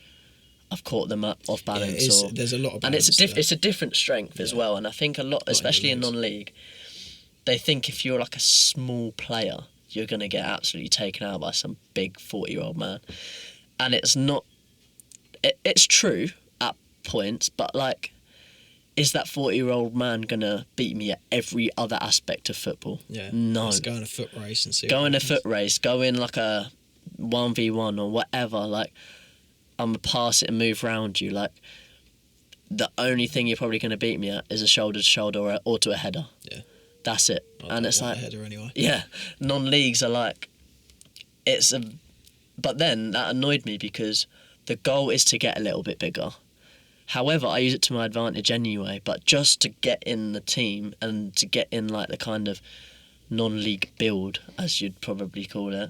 I've caught them up off balance. There's a lot of balance. And it's a different strength as well. And I think a lot, especially in non-league, they think if you're like a small player, you're going to get absolutely taken out by some big 40-year-old man. And it's not, it's true at points, but like, is that 40-year-old man going to beat me at every other aspect of football? Yeah. No. Let's go in a foot race and see. Go in a foot race, go in like a 1v1 or whatever. Like, I'm going to pass it and move around you. Like, the only thing you're probably going to beat me at is a shoulder to shoulder or to a header. Yeah. That's it. And it's like, a header anyway. Yeah. Non-leagues are like, but then that annoyed me because the goal is to get a little bit bigger. However, I use it to my advantage anyway, but just to get in the team and to get in like the kind of non-league build, as you'd probably call it,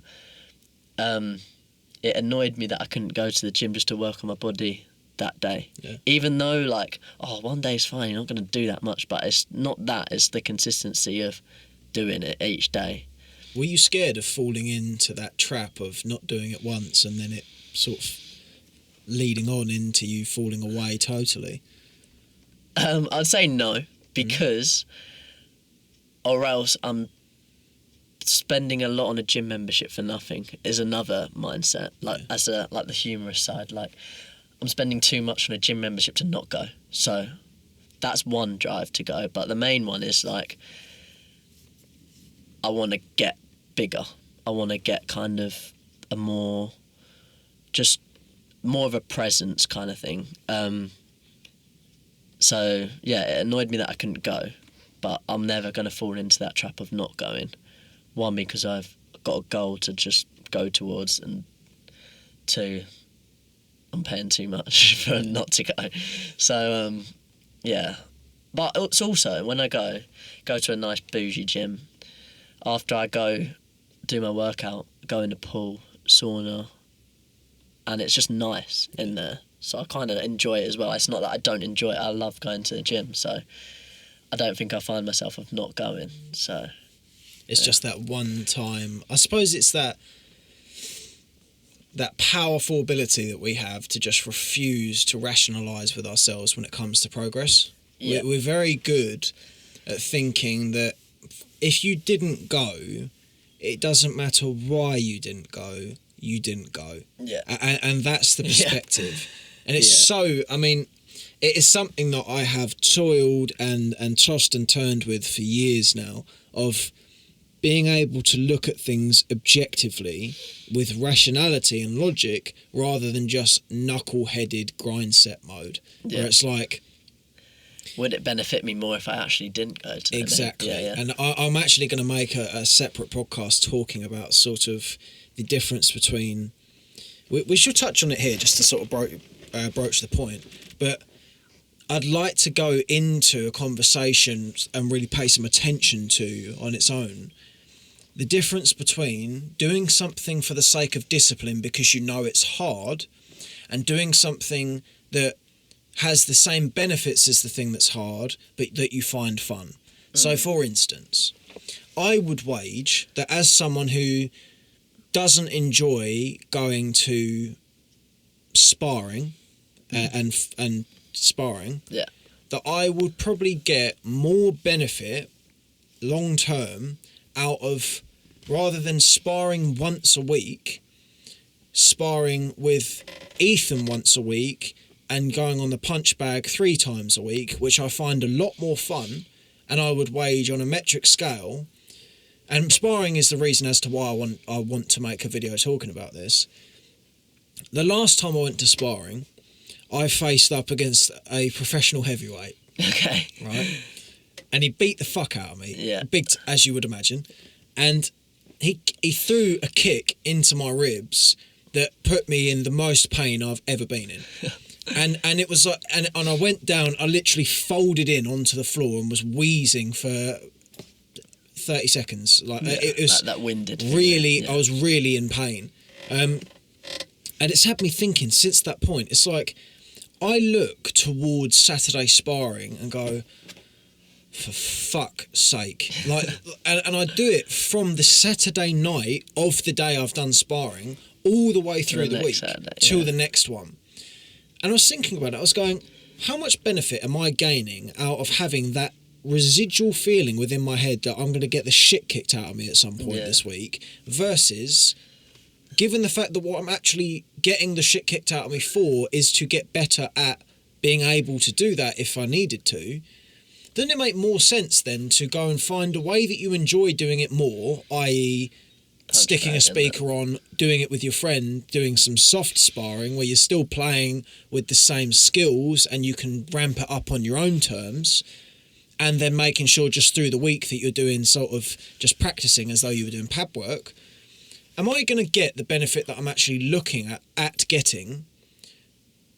it annoyed me that I couldn't go to the gym just to work on my body that day. Yeah. Even though like, one day's fine, you're not going to do that much, but it's not that, it's the consistency of doing it each day. Were you scared of falling into that trap of not doing it once and then it sort of leading on into you falling away totally? I'd say no, because or else I'm spending a lot on a gym membership for nothing is another mindset. Like as the humorous side, like I'm spending too much on a gym membership to not go. So that's one drive to go, but the main one is like I want to get bigger. I want to get kind of a more of a presence kind of thing. So yeah, it annoyed me that I couldn't go, but I'm never going to fall into that trap of not going. One, because I've got a goal to just go towards, and two, I'm paying too much for not to go. So yeah, but it's also when I go to a nice bougie gym, after I go do my workout, go in the pool, sauna, and it's just nice in there. So I kind of enjoy it as well. It's not that I don't enjoy it. I love going to the gym. So I don't think I find myself of not going. So it's just that one time. I suppose it's that powerful ability that we have to just refuse to rationalise with ourselves when it comes to progress. Yeah. We're very good at thinking that if you didn't go, it doesn't matter why you didn't go. You didn't go. Yeah. And that's the perspective. Yeah. And it's so, I mean, it is something that I have toiled and tossed and turned with for years now, of being able to look at things objectively with rationality and logic rather than just knuckle-headed grind set mode. Yeah. Where it's like, would it benefit me more if I actually didn't go to exactly. Yeah. And I'm actually going to make a separate podcast talking about sort of the difference between... We should touch on it here just to sort of broach the point. But I'd like to go into a conversation and really pay some attention to, on its own, the difference between doing something for the sake of discipline because you know it's hard, and doing something that has the same benefits as the thing that's hard, but that you find fun. So, for instance, I would wage that as someone who doesn't enjoy going to sparring and sparring, that I would probably get more benefit long term out of, rather than sparring once a week, sparring with Ethan once a week and going on the punch bag 3 times a week, which I find a lot more fun, and I would wage on a metric scale. And sparring is the reason as to why I want to make a video talking about this. The last time I went to sparring, I faced up against a professional heavyweight. Okay. Right? And he beat the fuck out of me. Yeah. Big, as you would imagine. And he threw a kick into my ribs that put me in the most pain I've ever been in. And it was like, and I went down, I literally folded in onto the floor and was wheezing for 30 seconds. Like, it was that winded. Really, I was really in pain. And it's had me thinking since that point. It's like, I look towards Saturday sparring and go, for fuck's sake. Like, and I do it from the Saturday night of the day I've done sparring all the way through the week Saturday, till the next one. And I was thinking about it. I was going, how much benefit am I gaining out of having that residual feeling within my head that I'm going to get the shit kicked out of me at some point this week, versus, given the fact that what I'm actually getting the shit kicked out of me for is to get better at being able to do that if I needed to, doesn't it make more sense then to go and find a way that you enjoy doing it more, i.e. sticking a speaker on, doing it with your friend, doing some soft sparring where you're still playing with the same skills and you can ramp it up on your own terms, and then making sure just through the week that you're doing sort of just practicing as though you were doing pad work? Am I going to get the benefit that I'm actually looking at getting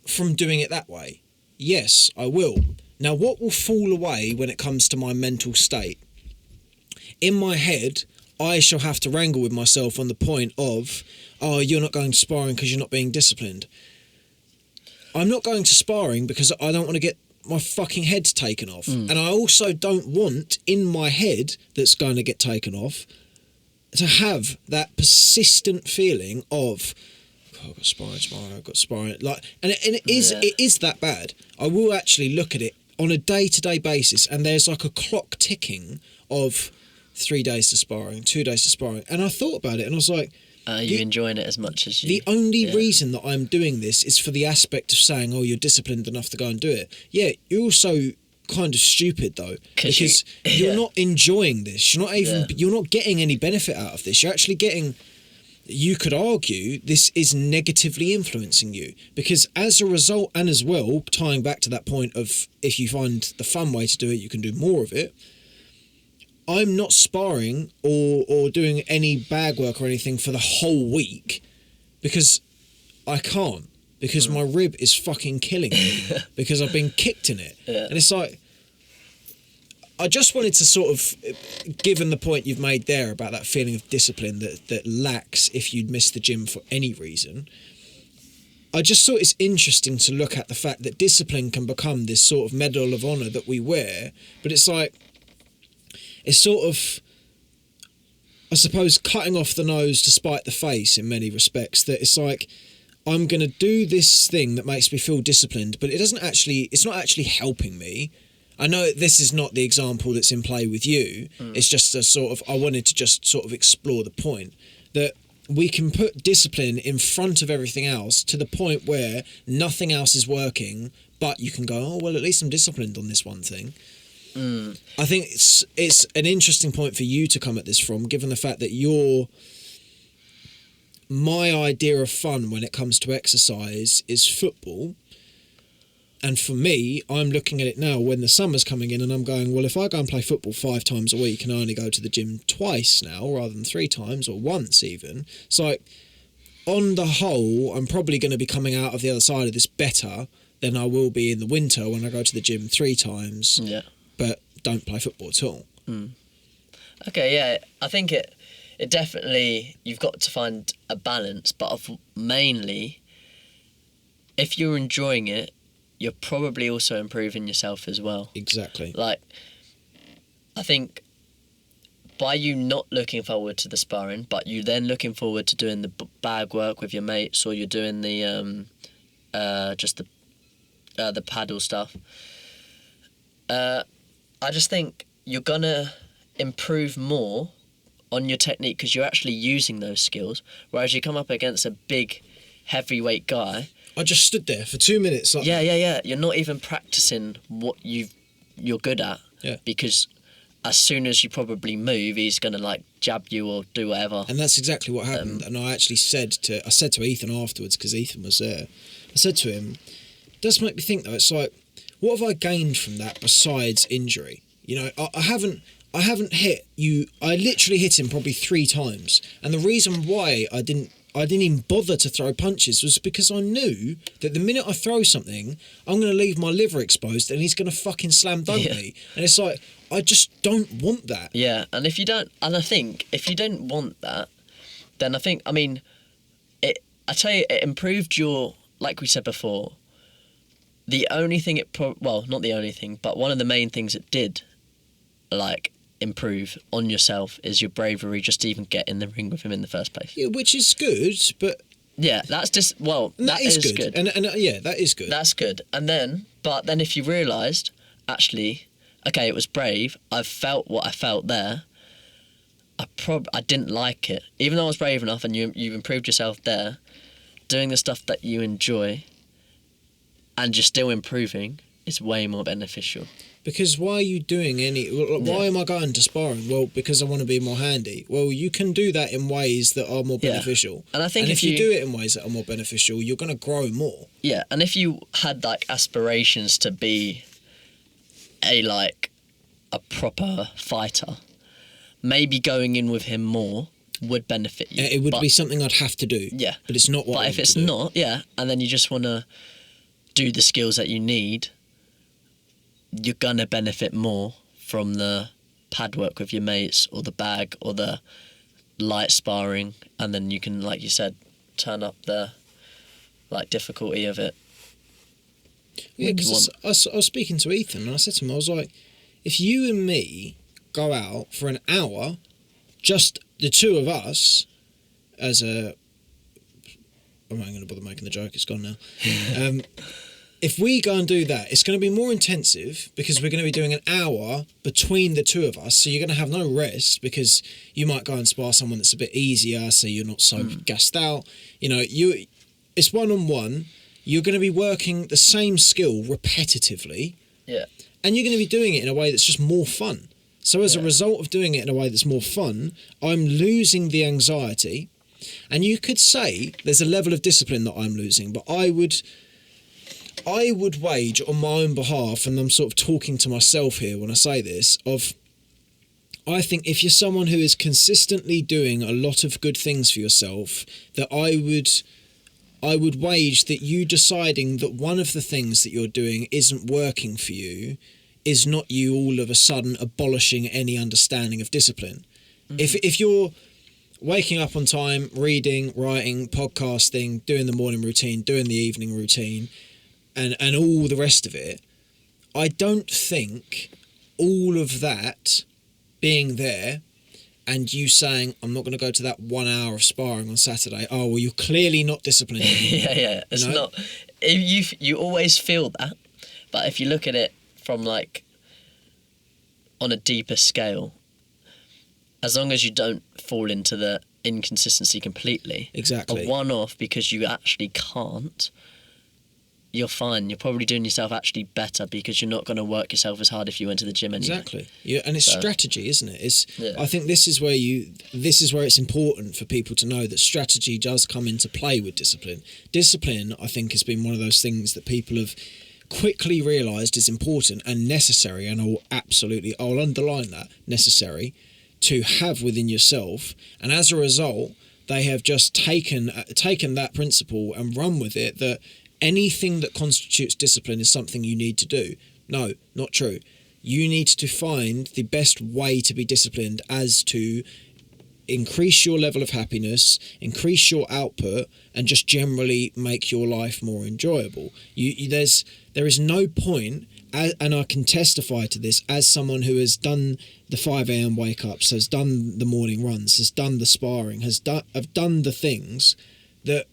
from doing it that way? Yes, I will. Now, what will fall away when it comes to my mental state? In my head, I shall have to wrangle with myself on the point of, oh, you're not going to sparring because you're not being disciplined. I'm not going to sparring because I don't want to get my fucking head taken off. And I also don't want, in my head that's going to get taken off, to have that persistent feeling of, oh, I've got sparring, I've got sparring. Like, and it is that bad. I will actually look at it on a day-to-day basis, and there's like a clock ticking of 3 days to sparring, 2 days to sparring. And I thought about it and I was like, are you enjoying it as much as you? The only reason that I'm doing this is for the aspect of saying, oh, you're disciplined enough to go and do it. Yeah, you're also kind of stupid though, because you're not enjoying this. You're not even, you're not getting any benefit out of this. You're actually getting, you could argue this is negatively influencing you, because as a result, and as well, tying back to that point of if you find the fun way to do it, you can do more of it. I'm not sparring or doing any bag work or anything for the whole week because I can't, because my rib is fucking killing me because I've been kicked in it. And it's like, I just wanted to sort of, given the point you've made there about that feeling of discipline that lacks if you'd miss the gym for any reason, I just thought it's interesting to look at the fact that discipline can become this sort of medal of honour that we wear, but it's like, it's sort of, I suppose, cutting off the nose to spite the face in many respects, that it's like, I'm going to do this thing that makes me feel disciplined, but it's not actually helping me. I know this is not the example that's in play with you. It's just a sort of, I wanted to just sort of explore the point that we can put discipline in front of everything else to the point where nothing else is working, but you can go, oh, well, at least I'm disciplined on this one thing. I think it's an interesting point for you to come at this from, given the fact that my idea of fun when it comes to exercise is football. And for me, I'm looking at it now when the summer's coming in and I'm going, well, if I go and play football 5 times a week and I only go to the gym twice now rather than 3 times or once even, it's like, on the whole, I'm probably going to be coming out of the other side of this better than I will be in the winter when I go to the gym 3 times. But don't play football at all. Okay, yeah, I think it definitely, you've got to find a balance, but mainly, if you're enjoying it, you're probably also improving yourself as well. Exactly. Like, I think by you not looking forward to the sparring, but you then looking forward to doing the bag work with your mates, or you're doing the just the paddle stuff, I just think you're gonna improve more on your technique because you're actually using those skills. Whereas you come up against a big, heavyweight guy. I just stood there for 2 minutes. Like Yeah. You're not even practicing what you're good at. Yeah. Because as soon as you probably move, he's gonna like jab you or do whatever. And that's exactly what happened. And I actually said to Ethan afterwards, because Ethan was there, I said to him, it does make me think though, it's like, what have I gained from that besides injury? You know, I haven't hit you. I literally hit him probably 3 times. And the reason why I didn't even bother to throw punches was because I knew that the minute I throw something, I'm going to leave my liver exposed and he's going to fucking slam dunk me. And it's like, I just don't want that. Yeah, and if you don't want that, then I tell you, it improved your, like we said before, the only thing not the only thing, but one of the main things it did, like, improve on yourself is your bravery just to even get in the ring with him in the first place. Yeah, which is good, but... Yeah, that's just, that is good. And yeah, that is good. That's good. But then if you realised, actually, okay, it was brave, I felt what I felt there, I didn't like it. Even though I was brave enough and you've improved yourself there, doing the stuff that you enjoy and you're still improving is way more beneficial. Because why are you doing why am I going to sparring? Well, because I want to be more handy. Well, you can do that in ways that are more beneficial. And I think if you do it in ways that are more beneficial, you're going to grow more. Yeah, and if you had like aspirations to be a proper fighter, maybe going in with him more would benefit you. It would be something I'd have to do. Yeah. But it's not what I want to do. But if it's not, and then you just want to do the skills that you need, you're going to benefit more from the pad work with your mates or the bag or the light sparring, and then you can, like you said, turn up the difficulty of it. Yeah, because I was speaking to Ethan and I said to him, I was like, if you and me go out for an hour, just the two of us, I'm not going to bother making the joke, it's gone now. If we go and do that, it's going to be more intensive because we're going to be doing an hour between the two of us. So you're going to have no rest because you might go and spar someone that's a bit easier, so you're not so gassed out. You know, it's one-on-one. You're going to be working the same skill repetitively. Yeah. And you're going to be doing it in a way that's just more fun. So as a result of doing it in a way that's more fun, I'm losing the anxiety. And you could say there's a level of discipline that I'm losing, but I would wage on my own behalf, and I'm sort of talking to myself here when I say this, I think if you're someone who is consistently doing a lot of good things for yourself, that I would wage that you deciding that one of the things that you're doing isn't working for you is not you all of a sudden abolishing any understanding of discipline. Mm-hmm. If you're waking up on time, reading, writing, podcasting, doing the morning routine, doing the evening routine, and all the rest of it, I don't think all of that being there and you saying, I'm not going to go to that 1 hour of sparring on Saturday, oh, well, you're clearly not disciplined. Yeah. It's not... You always feel that, but if you look at it from, on a deeper scale, as long as you don't fall into the inconsistency completely... Exactly. A one-off because you actually can't... You're fine. You're probably doing yourself actually better because you're not going to work yourself as hard if you went to the gym anyway. Exactly. Yeah, and it's strategy, isn't it? I think this is where it's important for people to know that strategy does come into play with discipline. Discipline, I think, has been one of those things that people have quickly realised is important and necessary, and I'll underline that, necessary, to have within yourself. And as a result, they have just taken that principle and run with it, that anything that constitutes discipline is something you need to do. No, not true. You need to find the best way to be disciplined as to increase your level of happiness, increase your output, and just generally make your life more enjoyable. There is no point, and I can testify to this as someone who has done the 5 a.m. wake-ups, has done the morning runs, has done the sparring, have done the things that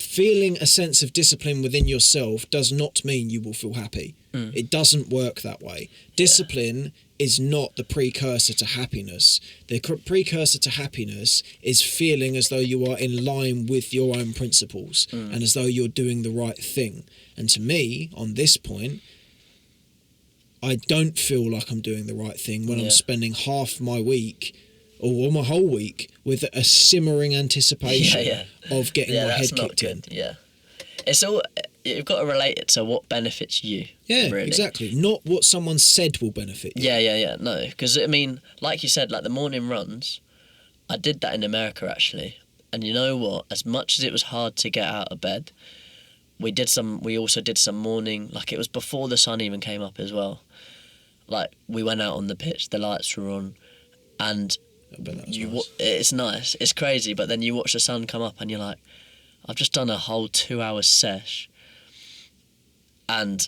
feeling a sense of discipline within yourself does not mean you will feel happy. It doesn't work that way. Discipline is not the precursor to happiness. The precursor to happiness is feeling as though you are in line with your own principles and as though you're doing the right thing. And to me, on this point, I don't feel like I'm doing the right thing when I'm spending half my week or my whole week with a simmering anticipation of getting my head kicked in. Yeah, it's all, you've got to relate it to what benefits you. Yeah, really. Exactly. Not what someone said will benefit you. Yeah. No, because I mean, like you said, like the morning runs, I did that in America actually, and you know what? As much as it was hard to get out of bed, we also did some morning. Like it was before the sun even came up as well. Like we went out on the pitch, the lights were on, and it's nice. It's crazy, but then you watch the sun come up and you're like, I've just done a whole 2-hour sesh and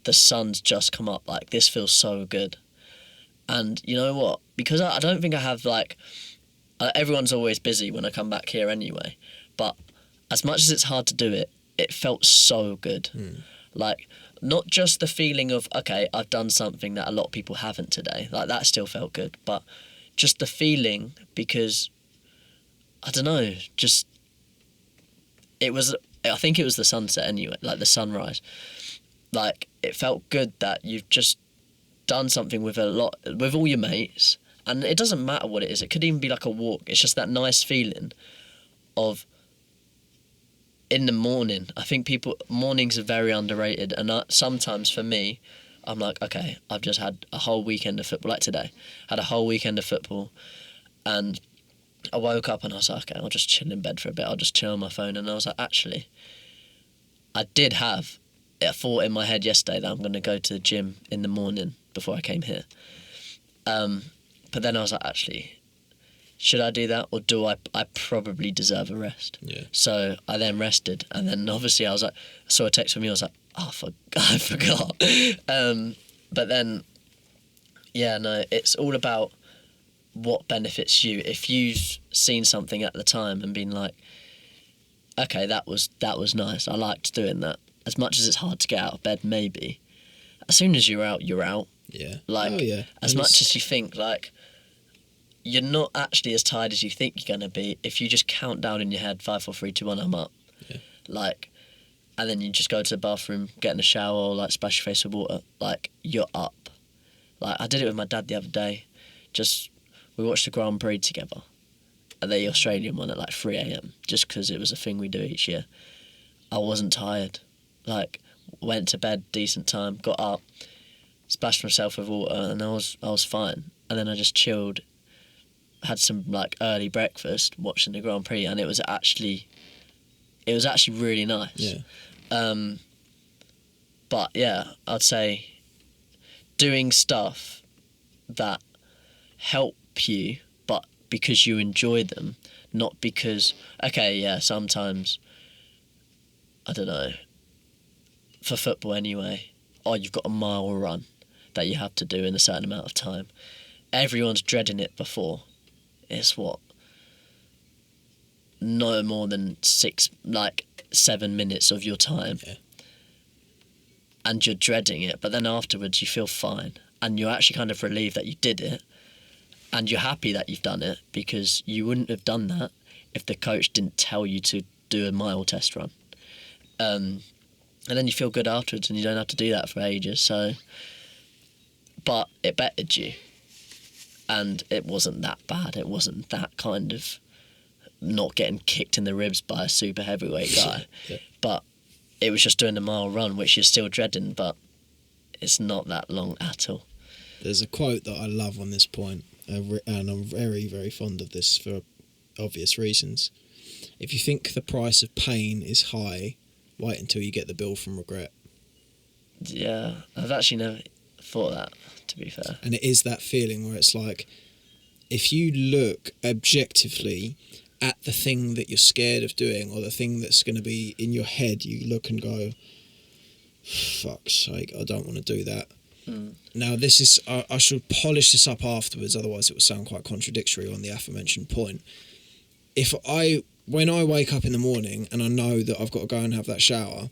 the sun's just come up. Like, this feels so good. And you know what? Because I don't think I have, like, everyone's always busy when I come back here anyway, but as much as it's hard to do it, it felt so good. Like, not just the feeling of, okay, I've done something that a lot of people haven't today. Like, that still felt good, but just the feeling, because I don't know, just I think it was the sunset anyway, like the sunrise. Like, it felt good that you've just done something with all your mates, and it doesn't matter what it is. It could even be like a walk. It's just that nice feeling of in the morning. I think mornings are very underrated, and sometimes for me, I'm like, okay, I've just had a whole weekend of football, like today. Had a whole weekend of football, and I woke up and I was like, okay, I'll just chill in bed for a bit. I'll just chill on my phone. And I was like, actually, I did have a thought in my head yesterday that I'm going to go to the gym in the morning before I came here. But then I was like, actually, should I do that, or do I probably deserve a rest? Yeah. So I then rested, and then obviously I was like, I saw a text from you, I was like, oh, I forgot. But then, yeah, no, it's all about what benefits you. If you've seen something at the time and been like, okay, that was nice, I liked doing that. As much as it's hard to get out of bed, maybe, as soon as you're out, you're out. Yeah. Like, as much as you think, like, you're not actually as tired as you think you're going to be if you just count down in your head, 5, 4, 3, 2, 1, I'm up. Yeah. Like, and then you just go to the bathroom, get in the shower, or like splash your face with water. Like, you're up. Like, I did it with my dad the other day. We watched the Grand Prix together, the Australian one, at like 3 a.m, just because it was a thing we do each year. I wasn't tired. Like, went to bed decent time, got up, splashed myself with water, and I was fine. And then I just chilled, had some like early breakfast, watching the Grand Prix, and it was actually really nice. Yeah. But yeah, I'd say doing stuff that help you, but because you enjoy them, not because, okay, yeah, sometimes, I don't know, for football anyway, you've got a mile run that you have to do in a certain amount of time. Everyone's dreading it before. It's no more than 7 minutes of your time. Yeah. And you're dreading it, but then afterwards you feel fine, and you're actually kind of relieved that you did it, and you're happy that you've done it, because you wouldn't have done that if the coach didn't tell you to do a mile test run. And then you feel good afterwards, and you don't have to do that for ages. So, but it bettered you, and it wasn't that bad. It wasn't that kind of not getting kicked in the ribs by a super heavyweight guy. Yeah. But it was just doing a mile run, which you're still dreading, but it's not that long at all. There's a quote that I love on this point, and I'm very, very fond of this for obvious reasons. If you think the price of pain is high, wait until you get the bill from regret. Yeah, I've actually never thought that, to be fair. And it is that feeling where it's like, if you look objectively at the thing that you're scared of doing, or the thing that's going to be in your head, you look and go, fuck's sake, I don't want to do that. Now, this is, I should polish this up afterwards, otherwise it will sound quite contradictory on the aforementioned point. when I wake up in the morning and I know that I've got to go and have that shower,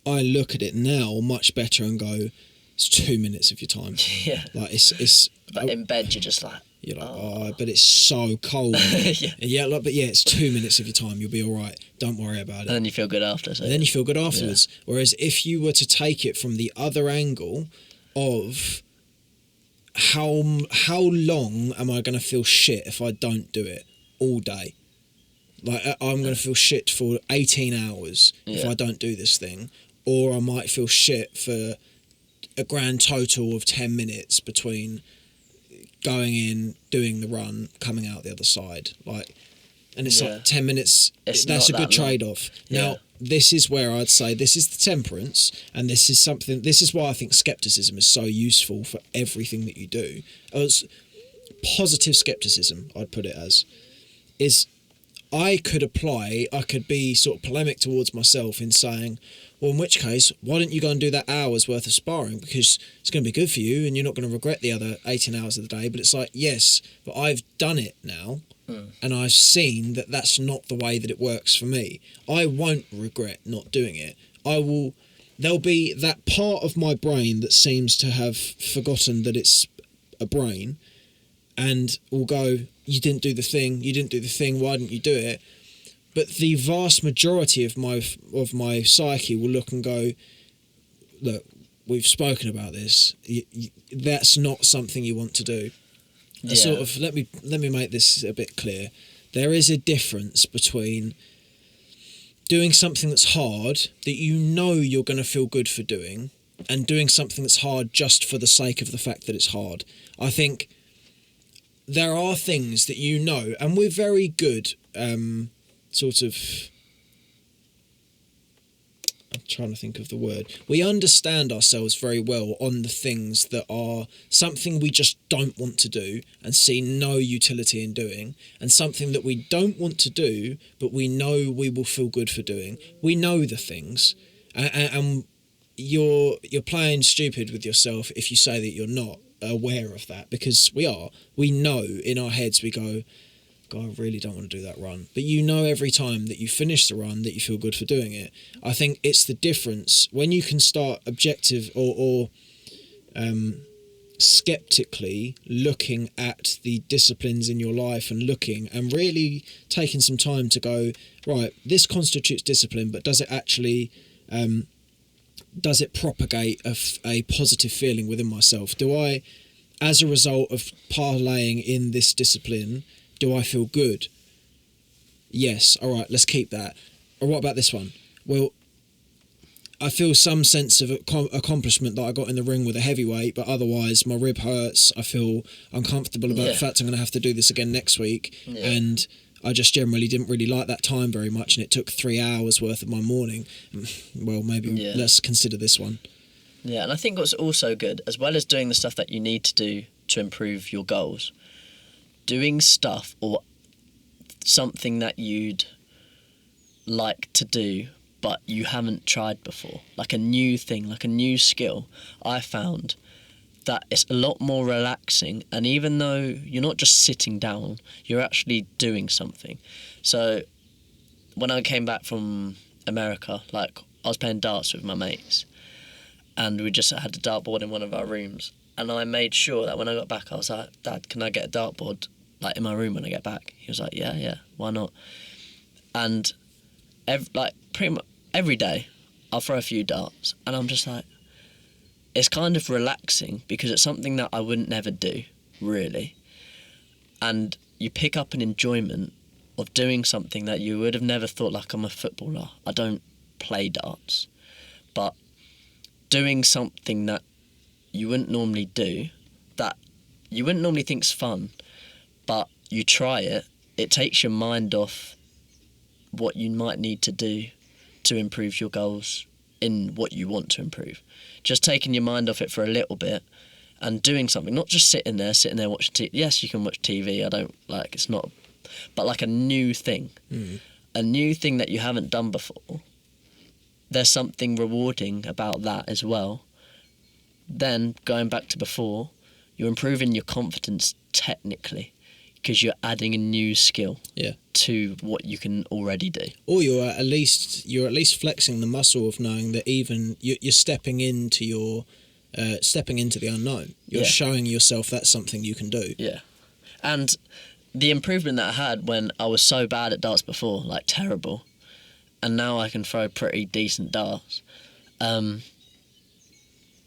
I look at it now much better and go, it's 2 minutes of your time. Yeah. Like it's. But in bed, you're just like. You're like, oh, but it's so cold. Yeah. But it's 2 minutes of your time. You'll be all right. Don't worry about it. And then you feel good after. So. And then you feel good afterwards. Yeah. Whereas if you were to take it from the other angle of how long am I going to feel shit if I don't do it all day? Like, I'm going to feel shit for 18 hours if I don't do this thing. Or I might feel shit for a grand total of 10 minutes between going in, doing the run, coming out the other side. Like, and it's like 10 minutes, that's a good trade-off. Yeah. Now, this is where I'd say this is the temperance, and this is why I think skepticism is so useful for everything that you do. As positive skepticism, I'd put it as, is I could be sort of polemic towards myself in saying, well, in which case, why don't you go and do that hour's worth of sparring? Because it's going to be good for you and you're not going to regret the other 18 hours of the day. But it's like, yes, but I've done it now and I've seen that that's not the way that it works for me. I won't regret not doing it. There'll be that part of my brain that seems to have forgotten that it's a brain and will go, you didn't do the thing, why didn't you do it? But the vast majority of my psyche will look and go, look, we've spoken about this. That's not something you want to do. Yeah. Sort of, let me make this a bit clear. There is a difference between doing something that's hard that you know you're going to feel good for doing, and doing something that's hard just for the sake of the fact that it's hard. I think there are things that you know, and we're very good. I'm trying to think of the word. We understand ourselves very well on the things that are something we just don't want to do and see no utility in doing, and something that we don't want to do but we know we will feel good for doing. We know the things, and you're playing stupid with yourself if you say that you're not aware of that, because we are. We know in our heads, we go, God, I really don't want to do that run. But you know every time that you finish the run that you feel good for doing it. I think it's the difference when you can start objective or skeptically looking at the disciplines in your life and really taking some time to go, right, this constitutes discipline, but does it actually does it propagate a positive feeling within myself? Do I, as a result of parlaying in this discipline, do I feel good? Yes. All right, let's keep that. Or what about this one? Well, I feel some sense of accomplishment that I got in the ring with a heavyweight, but otherwise my rib hurts. I feel uncomfortable about the fact I'm going to have to do this again next week. Yeah. And I just generally didn't really like that time very much, and it took 3 hours worth of my morning. Well, maybe let's consider this one. Yeah, and I think what's also good, as well as doing the stuff that you need to do to improve your goals, doing stuff or something that you'd like to do but you haven't tried before, like a new thing, like a new skill. I found that it's a lot more relaxing, and even though you're not just sitting down, you're actually doing something. So when I came back from America, like, I was playing darts with my mates, and we just had a dartboard in one of our rooms, and I made sure that when I got back, I was like, Dad, can I get a dartboard like in my room when I get back? He was like, yeah, why not? And pretty much every day I'll throw a few darts, and I'm just like, it's kind of relaxing because it's something that I wouldn't never do, really. And you pick up an enjoyment of doing something that you would have never thought. Like, I'm a footballer, I don't play darts, but doing something that you wouldn't normally do, that you wouldn't normally think's fun, but you try it, it takes your mind off what you might need to do to improve your goals in what you want to improve. Just taking your mind off it for a little bit and doing something, not just sitting there watching TV. Yes, you can watch TV, it's not, but like a new thing, a new thing that you haven't done before. There's something rewarding about that as well. Then, going back to before, you're improving your confidence technically. because you're adding a new skill Yeah. to what you can already do. Or you're at least flexing the muscle of knowing that even you're stepping into the unknown. You're showing yourself that's something you can do. Yeah. And the improvement that I had when I was so bad at darts before, like terrible, and now I can throw pretty decent darts,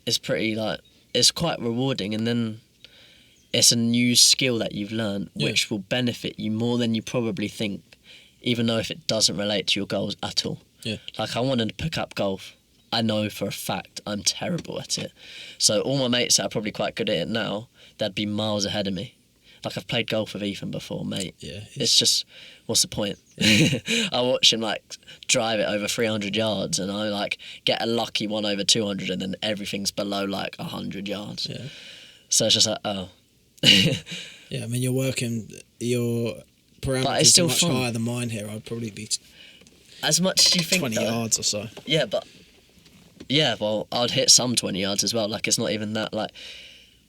it's quite rewarding. And then it's a new skill that you've learned, which will benefit you more than you probably think, even though if it doesn't relate to your goals at all. Yeah. Like, I wanted to pick up golf. I know for a fact I'm terrible at it. So all my mates that are probably quite good at it now, they'd be miles ahead of me. Like, I've played golf with Ethan before, mate. Yeah. It's just, what's the point? I watch him, like, drive it over 300 yards, and I, like, get a lucky one over 200, and then everything's below, like, 100 yards. Yeah. So it's just like, oh. Yeah, I mean, you're working your parameters still are much fun. higher than mine here. I'd probably be As much as you think, 20 though, yards or so. Yeah, but... Yeah, well, I'd hit some 20 yards as well. Like, it's not even that, like...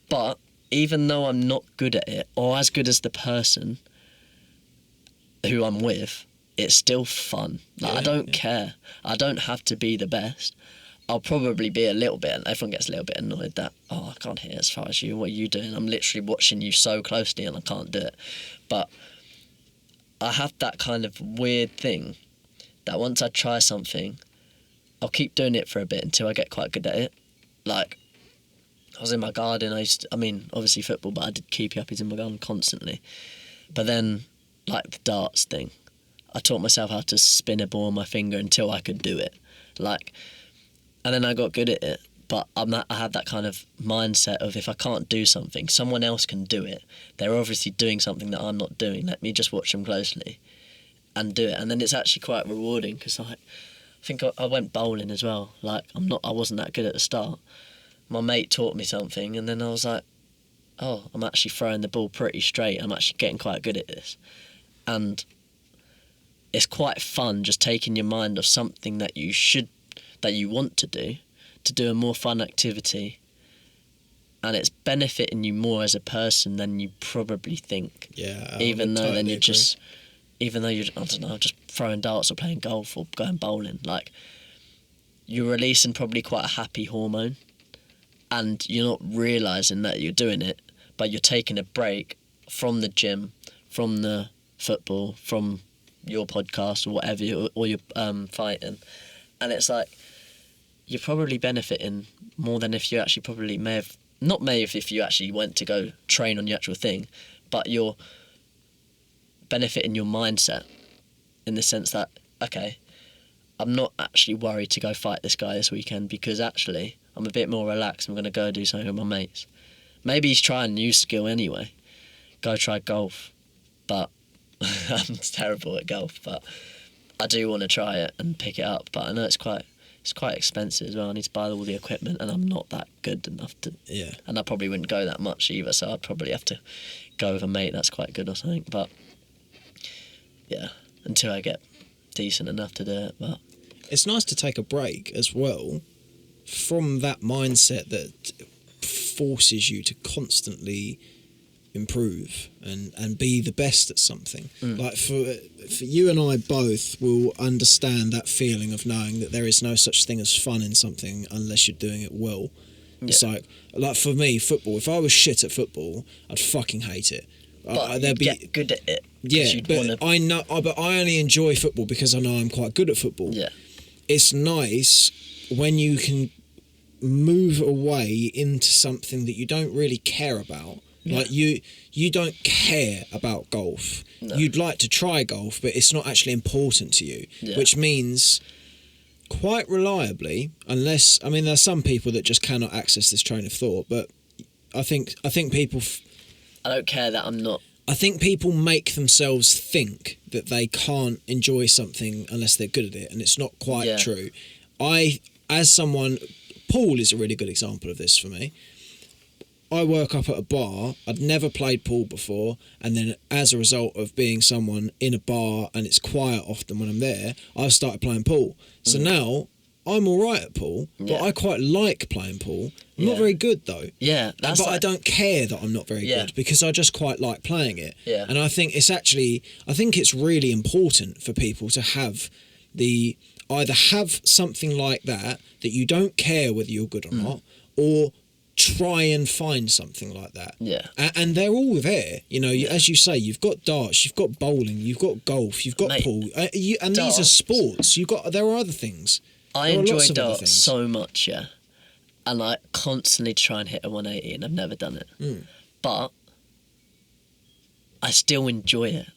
But even though I'm not good at it, or as good as the person who I'm with, it's still fun. Like, I don't care. I don't have to be the best. I'll probably be a little bit, and everyone gets a little bit annoyed that, oh, I can't hit as far as you. What are you doing? I'm literally watching you so closely and I can't do it. But I have that kind of weird thing that once I try something, I'll keep doing it for a bit until I get quite good at it. Like, I was in my garden. Obviously football, but I did keepy uppies in my garden constantly. But then, like the darts thing, I taught myself how to spin a ball on my finger until I could do it. Like, and then I got good at it. But I have that kind of mindset of, if I can't do something, someone else can do it. They're obviously doing something that I'm not doing. Let me just watch them closely and do it. And then it's actually quite rewarding, because I think I went bowling as well. Like, I wasn't that good at the start. My mate taught me something, and then I was like, oh, I'm actually throwing the ball pretty straight. I'm actually getting quite good at this. And it's quite fun just taking your mind off something that you want to do a more fun activity. And it's benefiting you more as a person than you probably think. Yeah. Even though totally you're, I don't know, just throwing darts or playing golf or going bowling, like, you're releasing probably quite a happy hormone, and you're not realising that you're doing it, but you're taking a break from the gym, from the football, from your podcast or whatever, or you're fighting. And it's like, you're probably benefiting more than if you actually probably if you actually went to go train on the actual thing, but you're benefiting your mindset in the sense that, okay, I'm not actually worried to go fight this guy this weekend, because actually I'm a bit more relaxed. I'm going to go do something with my mates. Maybe he's trying a new skill anyway. Go try golf. But I'm terrible at golf, but I do want to try it and pick it up. But I know it's quite expensive as well. I need to buy all the equipment, and I'm not that good enough to. Yeah. And I probably wouldn't go that much either, so I'd probably have to go with a mate that's quite good or something. But yeah, until I get decent enough to do it. But it's nice to take a break as well from that mindset that forces you to constantly improve and be the best at something. Like, for you and I both will understand that feeling of knowing that there is no such thing as fun in something unless you're doing it well. Yeah. It's like for me, football, if I was shit at football, I'd fucking hate it. But you'd get good at it. Yeah, but I know. But I only enjoy football because I know I'm quite good at football. Yeah, it's nice when you can move away into something that you don't really care about. Yeah. Like, you don't care about golf. No. You'd like to try golf, but it's not actually important to you. Yeah. Which means, quite reliably, there's some people that just cannot access this train of thought, but I think people. I don't care that I'm not. I think people make themselves think that they can't enjoy something unless they're good at it, and it's not quite true. Pool is a really good example of this for me. I work up at a bar. I'd never played pool before, and then as a result of being someone in a bar and it's quiet often when I'm there, I started playing pool. So now I'm all right at pool, but I quite like playing pool. I'm not very good though. Yeah, but I don't care that I'm not very good because I just quite like playing it. Yeah. And I think it's really important for people to have either have something like that you don't care whether you're good or not, or try and find something like that. Yeah. And they're all there. As you say, you've got darts, you've got bowling, you've got golf, you've got pool, and these are sports. There are other things. I enjoy darts so much, and I constantly try and hit a 180, and I've never done it. But I still enjoy it.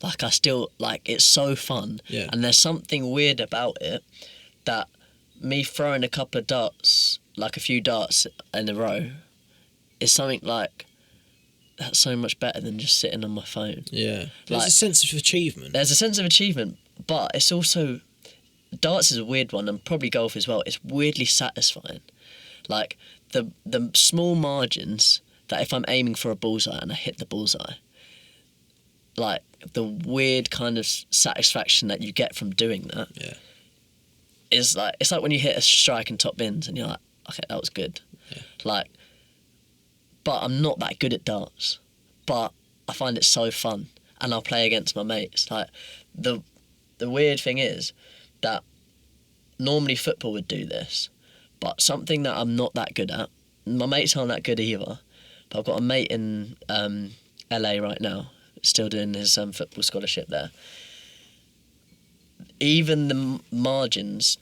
It's so fun. Yeah. And there's something weird about it that me throwing a couple of darts, like a few darts in a row, is something that's so much better than just sitting on my phone. Yeah. There's a sense of achievement. There's a sense of achievement, but it's also... Darts is a weird one, and probably golf as well. It's weirdly satisfying. Like, the small margins that if I'm aiming for a bullseye and I hit the bullseye, like, the weird kind of satisfaction that you get from doing that is like... It's like when you hit a strike and top bins and you're like, okay, that was good. Yeah. Like, but I'm not that good at darts. But I find it so fun, and I'll play against my mates. Like, the weird thing is that normally football would do this, but something that I'm not that good at, my mates aren't that good either, but I've got a mate in LA right now, still doing his football scholarship there. Even the margins,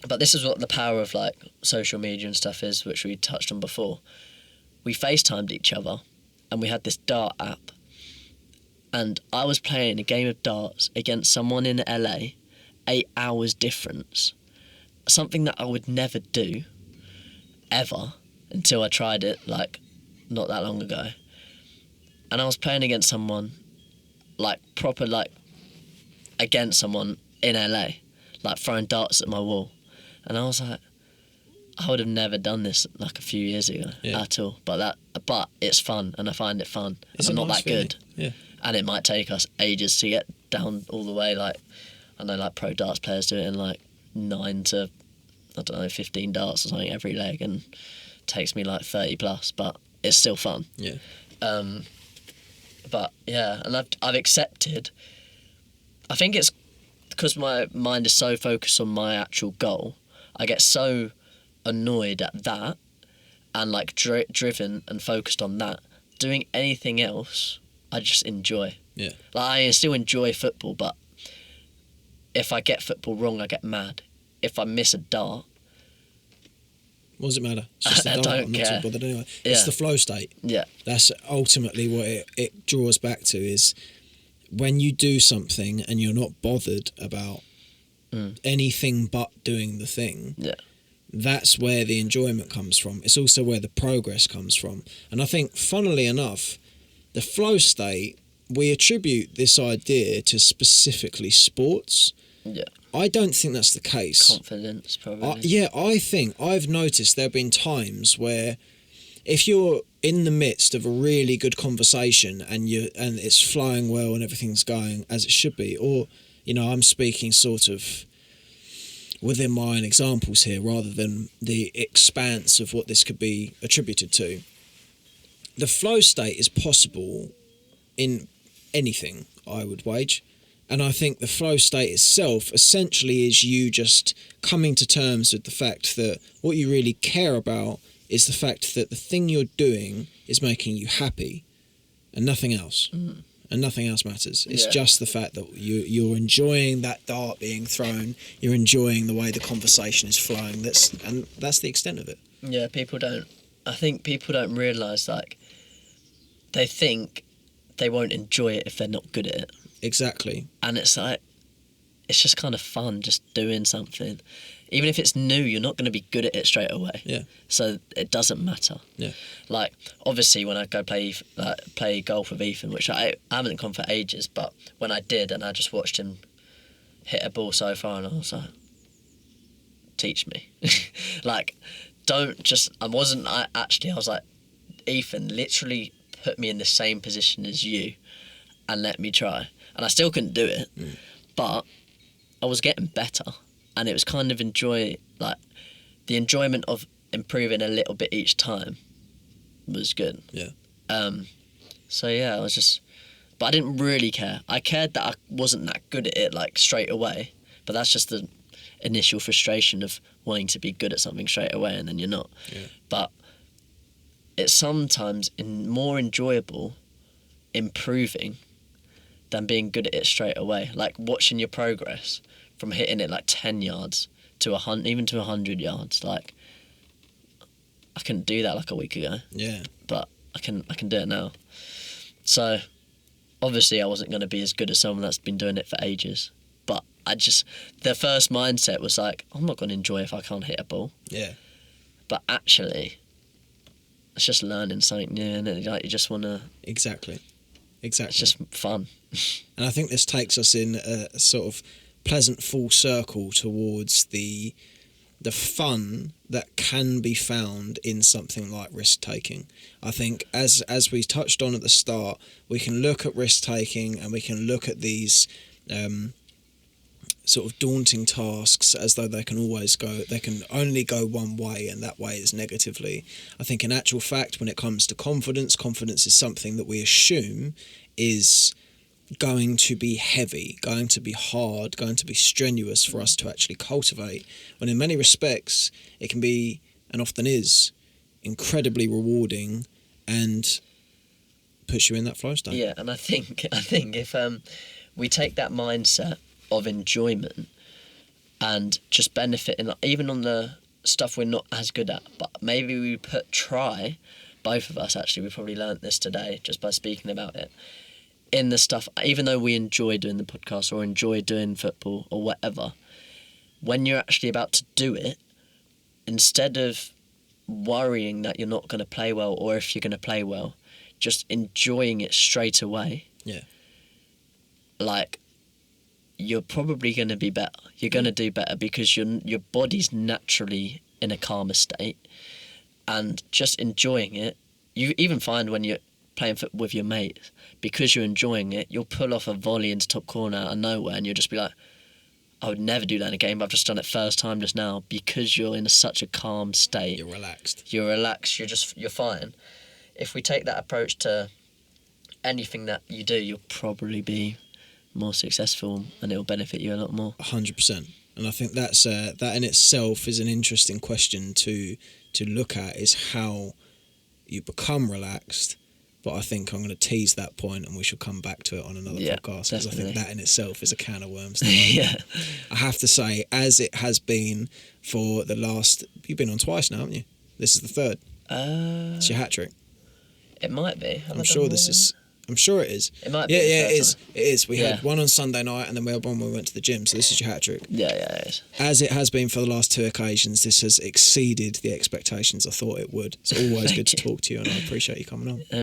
but this is what the power of like social media and stuff is, which we touched on before. We FaceTimed each other and we had this dart app, and I was playing a game of darts against someone in LA, 8 hours difference, something that I would never do ever until I tried it like not that long ago. And I was playing against someone against someone in LA, like throwing darts at my wall, and I was like, I would have never done this like a few years ago at all. But it's fun, and I find it fun. I'm not that good, and it might take us ages to get down all the way. Like, I know like pro darts players do it in like 9 to 15 darts or something every leg, and it takes me like 30 plus, but it's still fun. Yeah. But yeah, and I've accepted. I think it's because my mind is so focused on my actual goal. I get so annoyed at that, and like driven and focused on that. Doing anything else, I just enjoy. Yeah. Like, I still enjoy football, but if I get football wrong, I get mad. If I miss a dart, what does it matter? It's just the dart. I'm not too bothered anyway. It's the flow state. Yeah. That's ultimately what it draws back to, is when you do something and you're not bothered about anything but doing the thing. Yeah. That's where the enjoyment comes from. It's also where the progress comes from. And I think, funnily enough, the flow state, we attribute this idea to specifically sports. Yeah. I don't think that's the case. Confidence, probably. I think I've noticed there have been times where if you're in the midst of a really good conversation and it's flowing well and everything's going as it should be, or, I'm speaking sort of within my own examples here rather than the expanse of what this could be attributed to. The flow state is possible in anything, I would wage. And I think the flow state itself essentially is you just coming to terms with the fact that what you really care about is the fact that the thing you're doing is making you happy and nothing else. And nothing else matters. It's just the fact that you're enjoying that dart being thrown, you're enjoying the way the conversation is flowing. That's the extent of it. Yeah, I think people don't realise, like, they think they won't enjoy it if they're not good at it. Exactly. And it's like, it's just kind of fun just doing something. Even if it's new, you're not going to be good at it straight away. Yeah. So it doesn't matter. Yeah. Like, obviously, when I go play golf with Ethan, which I haven't gone for ages, but when I did, and I just watched him hit a ball so far, and I was like, teach me. Like, don't just... I was like, Ethan, literally put me in the same position as you and let me try. And I still couldn't do it, but I was getting better. and it was kind of the enjoyment of improving a little bit each time was good. Yeah. So yeah, but I didn't really care. I cared that I wasn't that good at it like straight away, but that's just the initial frustration of wanting to be good at something straight away and then you're not. Yeah. But it's sometimes more enjoyable improving than being good at it straight away. Like watching your progress from hitting it like 10 yards to 100, even to 100 yards. Like I couldn't do that like a week ago. Yeah. But I can do it now. So obviously I wasn't going to be as good as someone that's been doing it for ages. But the first mindset was like, I'm not going to enjoy if I can't hit a ball. Yeah. But actually, it's just learning something new, and like you just want to. Exactly. It's just fun. And I think this takes us in a sort of pleasant full circle towards the fun that can be found in something like risk taking. I think as we touched on at the start, we can look at risk taking and we can look at these sort of daunting tasks as though they can only go one way, and that way is negatively. I think in actual fact, when it comes to confidence is something that we assume is going to be heavy, going to be hard, going to be strenuous for us to actually cultivate, when in many respects it can be, and often is, incredibly rewarding and puts you in that flow state. Yeah, and I think if we take that mindset of enjoyment and just benefiting, even on the stuff we're not as good at, but maybe we both of us actually, we probably learnt this today just by speaking about it, in the stuff, even though we enjoy doing the podcast or enjoy doing football or whatever, when you're actually about to do it, instead of worrying that you're not going to play well or if you're going to play well, just enjoying it straight away. Yeah. Like, you're probably going to be better. You're going to do better because your body's naturally in a calmer state, and just enjoying it. You even find when you're playing with your mates, because you're enjoying it, you'll pull off a volley into top corner out of nowhere, and you'll just be like, I would never do that in a game, but I've just done it first time just now, because you're in such a calm state. You're relaxed. You're fine. If we take that approach to anything that you do, you'll probably be more successful and it'll benefit you a lot more. 100%. And I think that in itself is an interesting question to look at, is how you become relaxed. But I think I'm going to tease that point and we should come back to it on another podcast, because I think that in itself is a can of worms. Yeah. I have to say, as it has been for the last... You've been on twice now, haven't you? This is the third. It's your hat-trick. It might be. I'm sure it is. It might be. Yeah, it is. It is. We had one on Sunday night and then we had one when we went to the gym, so this is your hat-trick. Yeah, it is. As it has been for the last two occasions, this has exceeded the expectations I thought it would. It's always good to talk to you, and I appreciate you coming on.